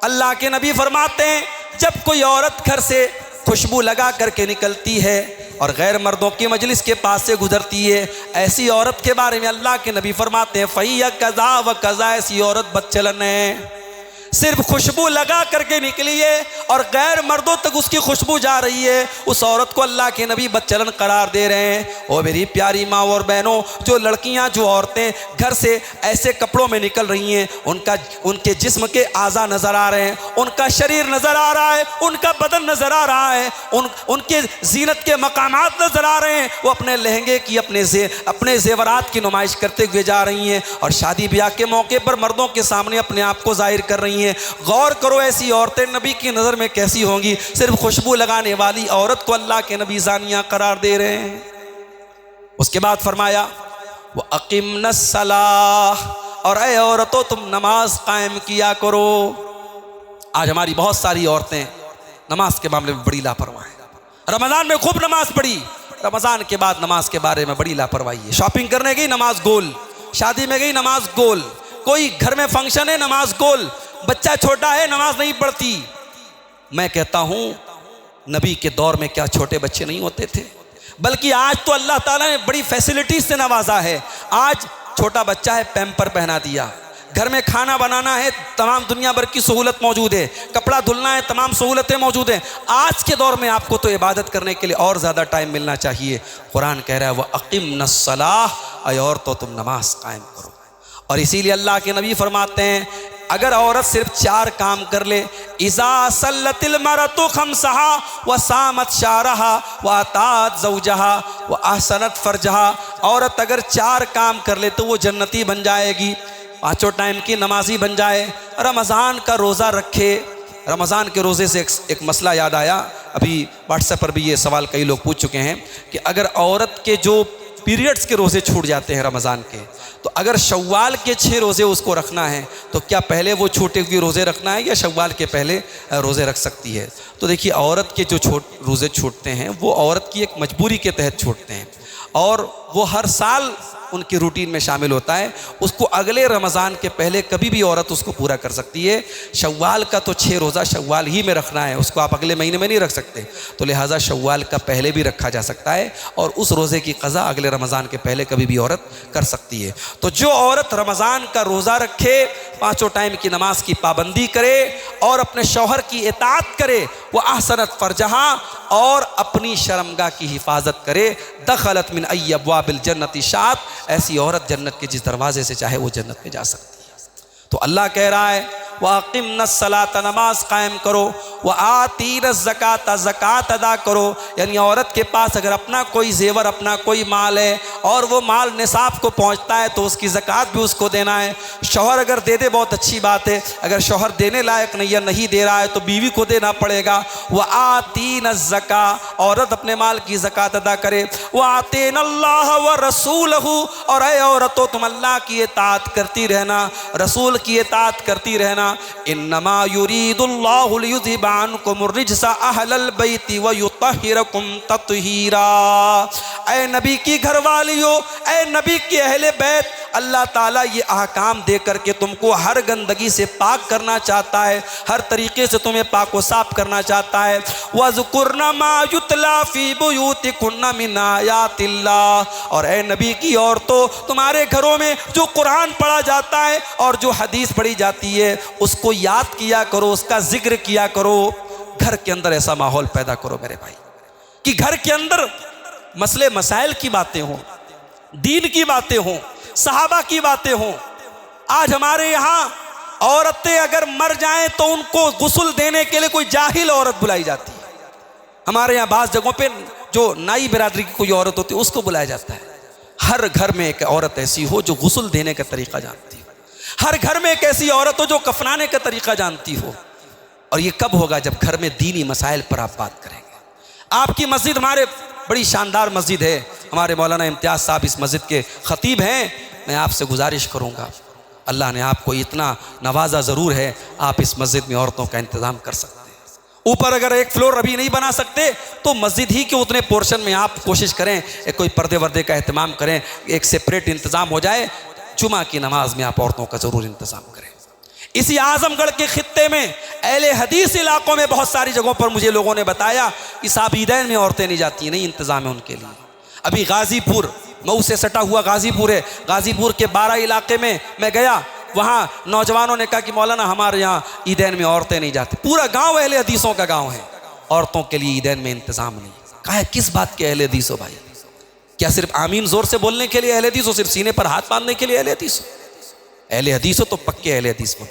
अल्लाह के नबी फरमाते हैं जब कोई औरत घर से खुशबू लगा करके निकलती है और गैर मर्दों की मजलिस के पास से गुजरती है, ऐसी औरत के बारे में अल्लाह के नबी फरमाते हैं फ़हिया कज़ा व कज़ा, ऐसी औरत बदचलन है। सिर्फ खुशबू लगा करके निकली है और गैर मर्दों तक उसकी खुशबू जा रही है, उस औरत को अल्लाह के नबी बदचलन करार दे रहे हैं। ओ मेरी प्यारी माँ और बहनों, जो लड़कियां, जो औरतें घर से ऐसे कपड़ों में निकल रही हैं, उनके जिस्म के आज़ा नज़र आ रहे हैं, उनका शरीर नज़र आ रहा है, उनका बदन नज़र आ रहा है, उनके जीनत के मकामात नज़र आ रहे हैं। वो अपने लहंगे की, अपने जेवरात की नुमाइश करते हुए जा रही हैं और शादी ब्याह के मौके पर मर्दों के सामने अपने आप को जाहिर कर रही हैं। गौर करो, ऐसी औरतें नबी की नज़र में कैसी होंगी। सिर्फ खुशबू लगाने वाली औरत को अल्लाह के नबी ज़ानिया करार दे रहे हैं। उसके बाद फरमाया वो अक़िमनस सलाह, और ऐ औरतों तुम नमाज कायम किया करो। आज हमारी बहुत सारी औरतें नमाज के मामले में बड़ी लापरवाह हैं। रमज़ान में खूब नमाज पढ़ी, रमज़ान के बाद नमाज के बारे में बड़ी लापरवाही है। शॉपिंग करने गई नमाज गोल, शादी में गई नमाज गोल, कोई घर में फंक्शन है नमाज गोल, बच्चा छोटा है नमाज नहीं पढ़ती। मैं कहता हूं नबी के दौर में क्या छोटे बच्चे नहीं होते थे, बल्कि आज तो अल्लाह ताला ने बड़ी फैसिलिटीज से नवाजा है। आज छोटा बच्चा है पैम्पर पहना दिया, घर में खाना बनाना है तमाम दुनिया भर की सहूलत मौजूद है, कपड़ा धुलना है तमाम सहूलतें मौजूद हैं। आज के दौर में आपको तो इबादत करने के लिए और ज़्यादा टाइम मिलना चाहिए। कुरान कह रहा है वह अक़िमनस सलाह, और तो तुम नमाज कायम करो। और इसीलिए अल्लाह के नबी फरमाते हैं अगर औरत सिर्फ 4 काम कर ले, इज़ा सल्लतिल मरतु खम्सहा व सामत शारहा व अतात ज़ौजहा व अहसनत फरजहा, औरत अगर 4 काम कर ले तो वो जन्नती बन जाएगी, 5 टाइम की नमाजी बन जाए, रमज़ान का रोज़ा रखे। रमज़ान के रोज़े से एक मसला याद आया, अभी व्हाट्सएप पर भी ये सवाल कई लोग पूछ चुके हैं कि अगर औरत के जो पीरियड्स के रोज़े छूट जाते हैं रमज़ान के, तो अगर शव्वाल के 6 रोज़े उसको रखना है तो क्या पहले वो छूटे हुए रोज़े रखना है या शव्वाल के पहले रोज़े रख सकती है? तो देखिए, औरत के जो रोज़े छूटते हैं वो औरत की एक मजबूरी के तहत छूटते हैं और वो हर साल उनकी रूटीन में शामिल होता है। उसको अगले रमज़ान के पहले कभी भी औरत उसको पूरा कर सकती है। शव्वाल का तो 6 रोज़ा शव्वाल ही में रखना है, उसको आप अगले महीने में नहीं रख सकते, तो लिहाजा शव्वाल का पहले भी रखा जा सकता है और उस रोज़े की क़ज़ा अगले रमज़ान के पहले कभी भी औरत कर सकती है। तो जो औरत रमज़ान का रोज़ा रखे, 5 टाइम की नमाज की पाबंदी करे और अपने शौहर की इताअत करे, वह अहसनत फरजहा, और अपनी शर्मगाह की हिफाजत करे, दखलत मिन अय्यि अब्वाबिल जन्नति शात, ऐसी औरत जन्नत के जिस दरवाजे से चाहे वो जन्नत में जा सकती है। तो अल्लाह कह रहा है वाक़िमनस सलात, नमाज कायम करो, व आतीनस ज़कात, ज़कात अदा करो। यानी औरत के पास अगर अपना कोई जेवर, अपना कोई माल है और वो माल निसाब को पहुंचता है तो उसकी ज़कात भी उसको देना है। शौहर अगर दे दे बहुत अच्छी बात है, अगर शौहर देने लायक नहीं या नहीं दे रहा है तो बीवी को देना पड़ेगा। व आतीनस ज़का, औरत अपने माल की ज़कात अदा करे। व आतीनल्लाह व रसूलहू, और ऐ औरतों तुम अल्लाह की इताअत करती रहना, रसूल की इताअत करती रहना। इन्नमा युरीदुल्लाहु लियुज़हिबा अन्कुमुर रिज्सा अहलल बैति व युतहिरकुम तत्हीरा। ऐ नबी की घरवालियों, ऐ नबी के अहले बैत, अल्लाह ताला ये अहकाम दे करके तुमको हर गंदगी से पाक करना चाहता है, हर तरीके से तुम्हें पाक व साफ करना चाहता है। वज़कुरना मा युतला फी बुयूतिकुन्ना मिन आयातिल्लाह, और ऐ नबी की औरतों, तुम्हारे घरों में जो कुरान पढ़ा जाता है और जो हदीस पढ़ी जाती है उसको याद किया करो, उसका जिक्र किया करो। घर के अंदर ऐसा माहौल पैदा करो मेरे भाई कि घर के अंदर मसले मसाइल की बातें हों, दीन की बातें हों, सहाबा की बातें हों। आज हमारे यहाँ औरतें अगर मर जाएं तो उनको गुस्ल देने के लिए कोई जाहिल औरत बुलाई जाती है। हमारे यहाँ बाज़ जगहों पे जो नाई बिरादरी की कोई औरत होती है उसको बुलाया जाता है। हर घर में एक औरत ऐसी हो जो गुस्ल देने का तरीका जानती हो, हर घर में एक ऐसी औरत हो जो कफनाने का तरीका जानती हो। और ये कब होगा? जब घर में दीनी मसाइल पर आप बात करेंगे। आपकी मस्जिद, हमारे बड़ी शानदार मस्जिद है, हमारे मौलाना इम्तियाज़ साहब इस मस्जिद के ख़तीब हैं। मैं आपसे गुजारिश करूँगा, अल्लाह ने आपको इतना नवाजा ज़रूर है, आप इस मस्जिद में औरतों का इंतज़ाम कर सकते हैं। ऊपर अगर एक फ्लोर अभी नहीं बना सकते तो मस्जिद ही के उतने पोर्शन में आप कोशिश करें, एक कोई पर्दे वर्दे का अहतमाम करें, एक सेपरेट इंतज़ाम हो जाए। जुमा की नमाज में आप औरतों का ज़रूर इंतज़ाम करें। इसी आज़मगढ़ के खित्ते में अहले हदीस इलाकों में बहुत सारी जगहों पर मुझे लोगों ने बताया कि साबीदैन में औरतें नहीं जाती, नहीं इंतज़ाम है उनके लिए। अभी गाज़ीपुर, मऊ से सटा हुआ गाज़ीपुर है, गाज़ीपुर के 12 इलाके में मैं गया, वहाँ नौजवानों ने कहा कि मौलाना हमारे यहाँ ईदैन में औरतें नहीं जाती। पूरा गांव अहले हदीसों का गांव है, औरतों के लिए ईदैन में इंतजाम नहीं। कहा है किस बात के अहले हदीस हो भाई? क्या सिर्फ आमीन जोर से बोलने के लिए अहले हदीस हो? सिर्फ सीने पर हाथ बांधने के लिए अहले हदीस हो? अहले हदीस हो तो पक्के अहले हदीस हो।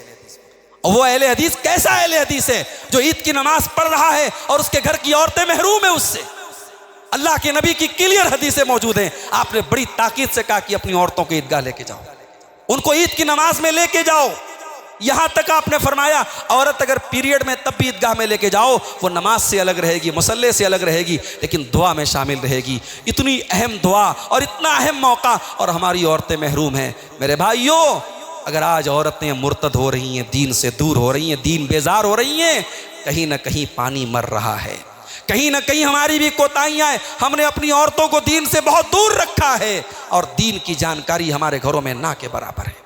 और वो अहले हदीस कैसा अहले हदीस है? जो ईद की नमाज पढ़ रहा है और उसके घर की औरतें महरूम है उससे। अल्लाह के नबी की क्लियर हदीसें मौजूद हैं। आपने बड़ी ताकीद से कहा कि अपनी औरतों को ईदगाह लेके जाओ, उनको ईद की नमाज में लेके जाओ। यहां तक आपने फरमाया औरत अगर पीरियड में तब भी ईदगाह में लेके जाओ, वो नमाज से अलग रहेगी, मुसल्ले से अलग रहेगी, लेकिन दुआ में शामिल रहेगी। इतनी अहम दुआ और इतना अहम मौका, और हमारी औरतें महरूम हैं। मेरे भाइयों, अगर आज औरतें मुर्तद हो रही हैं, दीन से दूर हो रही हैं, दीन बेजार हो रही हैं, कहीं ना कहीं पानी मर रहा है, कहीं ना कहीं हमारी भी कोताहियां हैं। हमने अपनी औरतों को दीन से बहुत दूर रखा है और दीन की जानकारी हमारे घरों में ना के बराबर है।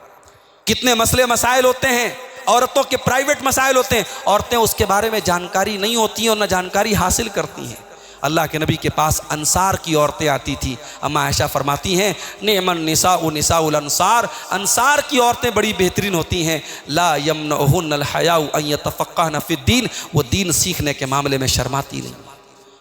कितने मसले मसाइल होते हैं, औरतों के प्राइवेट मसाइल होते हैं, औरतें उसके बारे में जानकारी नहीं होती हैं और ना जानकारी हासिल करती हैं। अल्लाह के नबी के पास अंसार की औरतें आती थी। अम्मा आयशा फरमाती हैं, नेमन निसाउ निसाउल अंसार, अंसार की औरतें बड़ी बेहतरीन होती हैं। ला यमनहुन्नल हयाउ अन यतफक्कहन फिद्दीन, वो दीन सीखने के मामले में शर्माती नहीं।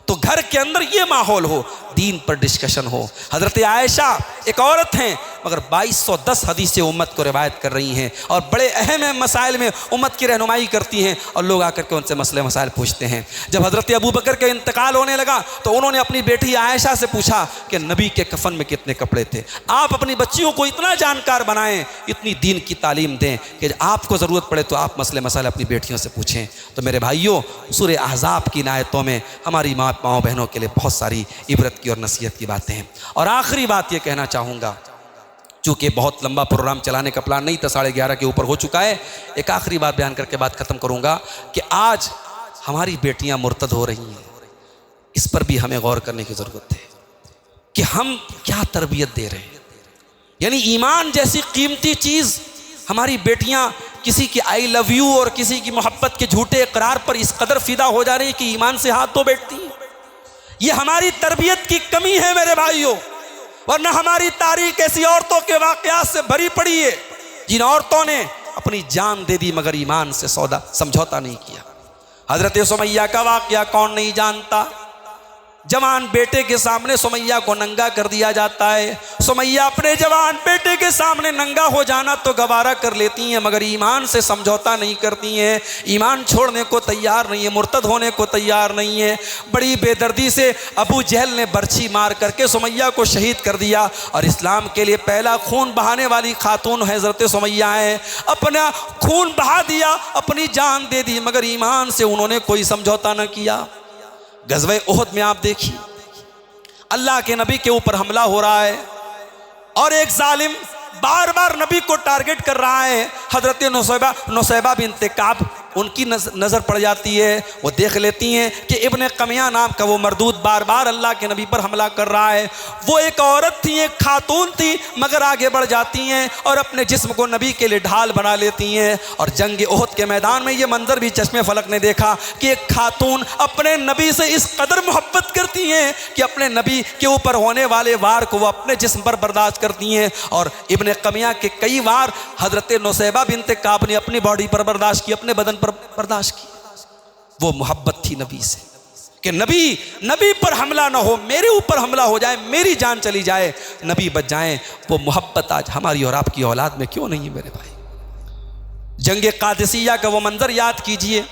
तो घर के अंदर ये माहौल हो, दीन पर डिस्कशन हो। हज़रत आयशा एक औरत हैं मगर 2210 हदीसें उम्मत को रिवायत कर रही हैं और बड़े अहम मसाइल में उम्मत की रहनुमाई करती हैं और लोग आकर के उनसे मसले मसाइल पूछते हैं। जब हज़रत अबू बकर का इंतकाल होने लगा तो उन्होंने अपनी बेटी आयशा से पूछा कि नबी के कफन में कितने कपड़े थे। आप अपनी बच्चियों को इतना जानकार बनाएं, इतनी दीन की तालीम दें कि आपको ज़रूरत पड़े तो आप मसले मसाइल अपनी बेटियों से पूछें। तो मेरे भाइयों, सूरह अहज़ाब की आयतों में हमारी माँ बहनों के लिए बहुत सारी इबरत की और नसीहत की बातें हैं। और आखिरी बात ये कहना चाहूँगा, चूँकि बहुत लंबा प्रोग्राम चलाने का प्लान नहीं था, 11:30 के ऊपर हो चुका है। एक आखिरी बात बयान करके बात ख़त्म करूँगा कि आज हमारी बेटियाँ मुर्तद हो रही हैं, इस पर भी हमें गौर करने की ज़रूरत है कि हम क्या तरबियत दे रहे हैं। यानी ईमान जैसी कीमती चीज़ हमारी बेटियाँ किसी की आई लव यू और किसी की मोहब्बत के झूठे इकरार पर इस कदर फिदा हो जा रही है कि ईमान से हाथ धो बैठती हैं। ये हमारी तरबियत की कमी है मेरे भाइयों, वरना हमारी तारीख ऐसी औरतों के वाकयात से भरी पड़ी है जिन औरतों ने अपनी जान दे दी मगर ईमान से सौदा समझौता नहीं किया। हजरत सुमैया का वाकया कौन नहीं जानता। जवान बेटे के सामने सुमैया को नंगा कर दिया जाता है। सुमैया अपने जवान बेटे के सामने नंगा हो जाना तो गवारा कर लेती हैं मगर ईमान से समझौता नहीं करती हैं, ईमान छोड़ने को तैयार नहीं है, मुर्तद होने को तैयार नहीं है। बड़ी बेदर्दी से अबू जहल ने बर्छी मार करके सुमैया को शहीद कर दिया और इस्लाम के लिए पहला खून बहाने वाली खातून हज़रत सुमैया है। अपना खून बहा दिया, अपनी जान दे दी मगर ईमान से उन्होंने कोई समझौता न किया। गज़वे उहद में आप देखिए, अल्लाह के नबी के ऊपर हमला हो रहा है और एक जालिम बार बार नबी को टारगेट कर रहा है। हजरत नुसैबा बिन्त काब उनकी नज़र पड़ जाती है, वो देख लेती हैं कि इब्ने कमिया नाम का वो मरदूद बार बार अल्लाह के नबी पर हमला कर रहा है। वो एक औरत थी, एक खातून थी मगर आगे बढ़ जाती हैं और अपने जिस्म को नबी के लिए ढाल बना लेती हैं। और जंग उहद के मैदान में ये मंजर भी चश्मे फलक ने देखा कि एक खातून अपने नबी से इस कदर मोहब्बत करती हैं कि अपने नबी के ऊपर होने वाले वार को वो अपने जिस्म पर बर्दाश्त करती हैं। और इब्ने कमिया के कई वार हजरत नुसैबा बिन्त काब ने अपनी बॉडी पर बर्दाश्त की, अपने बदन पर बर्दाश्त की। वो मोहब्बत थी नबी से कि नबी पर हमला ना हो, मेरे ऊपर हमला हो जाए, मेरी जान चली जाए, नबी बच जाएं। वो मोहब्बत आज हमारी और आपकी औलाद में क्यों नहीं है मेरे भाई। जंग कादिसिया का वो मंजर याद कीजिए।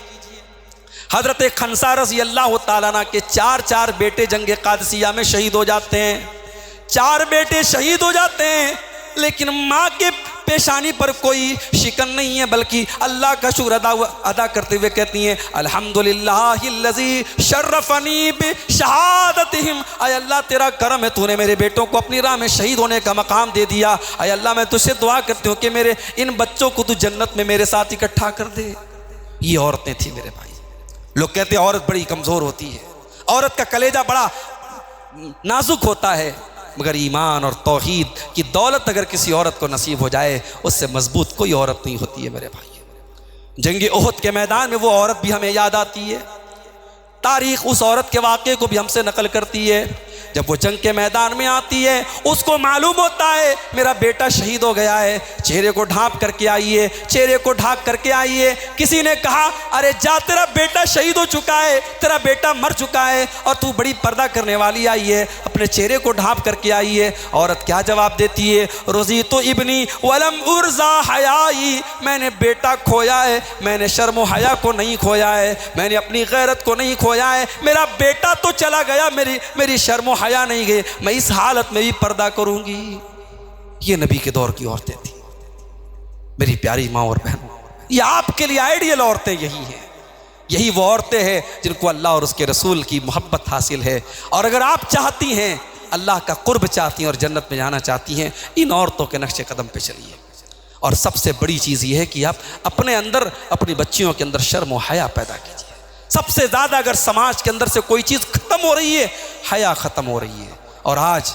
हजरत खंसा रज़ी अल्लाह ताला अन्हा के 4 बेटे जंग कादिसिया में शहीद हो जाते हैं। 4 बेटे शहीद हो जाते हैं लेकिन माँ के पेशानी पर कोई शिकन नहीं है बल्कि अल्लाह का शुक्र अदा करते हुए कहती हैं, अल्हम्दुलिल्लाहिल्लज़ी शर्रफ़नी बिशहादतिहिम। आय अल्लाह तेरा करम है, तूने मेरे बेटों को अपनी राह में शहीद होने का मकाम दे दिया। आय अल्लाह मैं तुझसे दुआ करती हूँ कि मेरे इन बच्चों को तू जन्नत में मेरे साथ इकट्ठा कर दे। ये औरतें थी मेरे भाई। लोग कहते हैं औरत बड़ी कमज़ोर होती है, औरत का कलेजा बड़ा नाजुक होता है, मगर ईमान और तौहीद की दौलत अगर किसी औरत को नसीब हो जाए उससे मजबूत कोई औरत नहीं होती है मेरे भाई। जंग उहद के मैदान में वो औरत भी हमें याद आती है। तारीख़ उस औरत के वाक़े को भी हमसे नकल करती है। जब वो जंग के मैदान में आती है, उसको मालूम होता है मेरा बेटा शहीद हो गया है, चेहरे को ढांप करके आइए, चेहरे को ढांक करके आइए। किसी ने कहा अरे जा, तेरा बेटा शहीद हो चुका है, तेरा बेटा मर चुका है और तू बड़ी पर्दा करने वाली आई है, अपने चेहरे को ढांप करके आई है। औरत क्या जवाब देती है? रोजी तो इब्नी वलम उर्जा हयाई, मैंने बेटा खोया है, मैंने शर्म हया को नहीं खोया है, मैंने अपनी गैरत को नहीं खोया है। मेरा बेटा तो चला गया, मेरी शर्म हया नहीं गई, मैं इस हालत में भी पर्दा करूंगी। ये नबी के दौर की औरतें थी। मेरी प्यारी माँ और बहनों, ये आपके लिए आइडियल औरतें यही हैं। यही वो औरतें हैं जिनको अल्लाह और उसके रसूल की मोहब्बत हासिल है। और अगर आप चाहती हैं, अल्लाह का कुर्ब चाहती हैं और जन्नत में जाना चाहती हैं, इन औरतों के नक्शे कदम पे चलिए। और सबसे बड़ी चीज़ ये है कि आप अपने अंदर, अपनी बच्चियों के अंदर शर्म और हया पैदा कीजिए। सबसे ज़्यादा अगर समाज के अंदर से कोई चीज़ ख़त्म हो रही है, हया ख़त्म हो रही है। और आज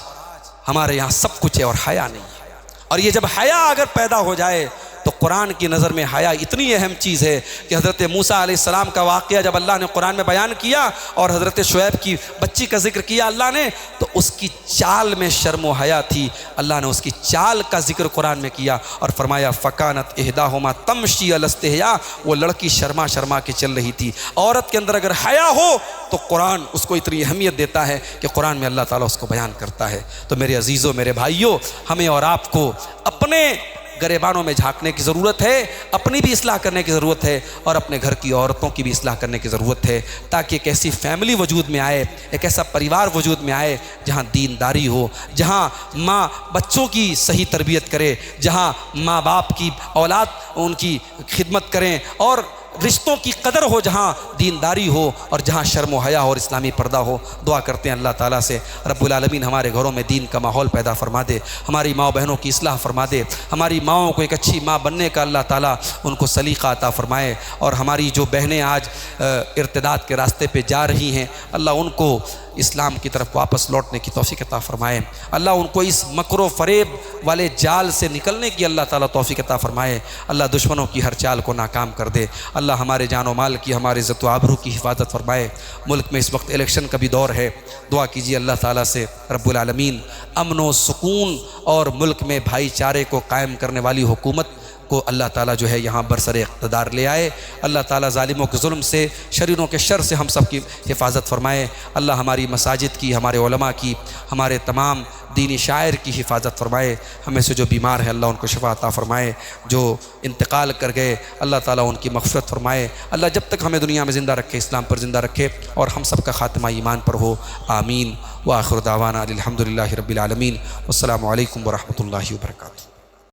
हमारे यहाँ सब कुछ है और हया नहीं है। और ये जब हया अगर पैदा हो जाए तो कुरान की नज़र में हया इतनी अहम चीज़ है कि हज़रत मूसा अलैहिस्सलाम का वाक़या जब अल्लाह ने कुरान में बयान किया और हज़रत शुएब की बच्ची का जिक्र किया अल्लाह ने, तो उसकी चाल में शर्म व हया थी। अल्लाह ने उसकी चाल का जिक्र कुरान में किया और फरमाया फ़कानत इहदाहुमा तमशी अलस्तिहया, वो लड़की शर्मा शर्मा के चल रही थी। औरत के अंदर अगर हया हो तो कुरान उसको इतनी अहमियत देता है कि कुरान में अल्लाह ताला उसको बयान करता है। तो मेरे अजीज़ों, मेरे भाइयों, हमें और आपको अपने गरेबानों में झांकने की ज़रूरत है, अपनी भी इस्लाह करने की ज़रूरत है और अपने घर की औरतों की भी इस्लाह करने की ज़रूरत है, ताकि एक ऐसी फैमिली वजूद में आए, एक ऐसा परिवार वजूद में आए जहाँ दीनदारी हो, जहाँ माँ बच्चों की सही तरबियत करे, जहाँ माँ बाप की औलाद उनकी खिदमत करें और रिश्तों की कदर हो, जहाँ दीनदारी हो और जहाँ शर्म हया और इस्लामी पर्दा हो। दुआ करते हैं अल्लाह ताला से रब्बुल आलमीन हमारे घरों में दीन का माहौल पैदा फरमा दे, हमारी माँ बहनों की इस्लाह फरमा दे, हमारी माँओं को एक अच्छी माँ बनने का अल्लाह ताला उनको सलीका अता फरमाए। और हमारी जो बहनें आज इर्तिदाद के रास्ते पे जा रही हैं, अल्लाह उनको इस्लाम की तरफ वापस लौटने की तौफीक अता फरमाए। अल्लाह उनको इस मकरो फ़रेब वाले जाल से निकलने की अल्लाह ताला तौफीक अता फरमाए। अल्लाह दुश्मनों की हर चाल को नाकाम कर दे। अल्लाह हमारे जान व माल की, हमारे इज़्ज़त व आबरू की हिफाजत फरमाए। मुल्क में इस वक्त इलेक्शन का भी दौर है, दुआ कीजिए अल्लाह ताला से रब्बुल आलमीन अमन व सुकून और मुल्क में भाईचारे को कायम करने वाली हुकूमत को अल्लाह ताला जो है यहाँ बरसर इक़्तिदार ले आए। अल्लाह ताला ज़ालिमों के जुल्म से, शरीरों के शर से हम सब की हिफाजत फरमाए। अल्लाह हमारी मसाजिद की, हमारे उलमा की, हमारे तमाम दीनी शायर की हिफाजत फरमाए। हमें से जो बीमार है अल्लाह उनको शफा अता फरमाए, जो इंतकाल कर गए अल्लाह ताला उनकी मग़फ़िरत फरमाए। अल्लाह जब तक हमें दुनिया में ज़िंदा रखे, इस्लाम पर ज़िंदा रखे और हम सब का ख़ात्मा ईमान पर हो। आमीन। व आखिर दावाना अल्हम्दुलिल्लाहि रब्बिल आलमीन। अस्सलामु अलैकुम व रहमतुल्लाहि व बरकातुहू।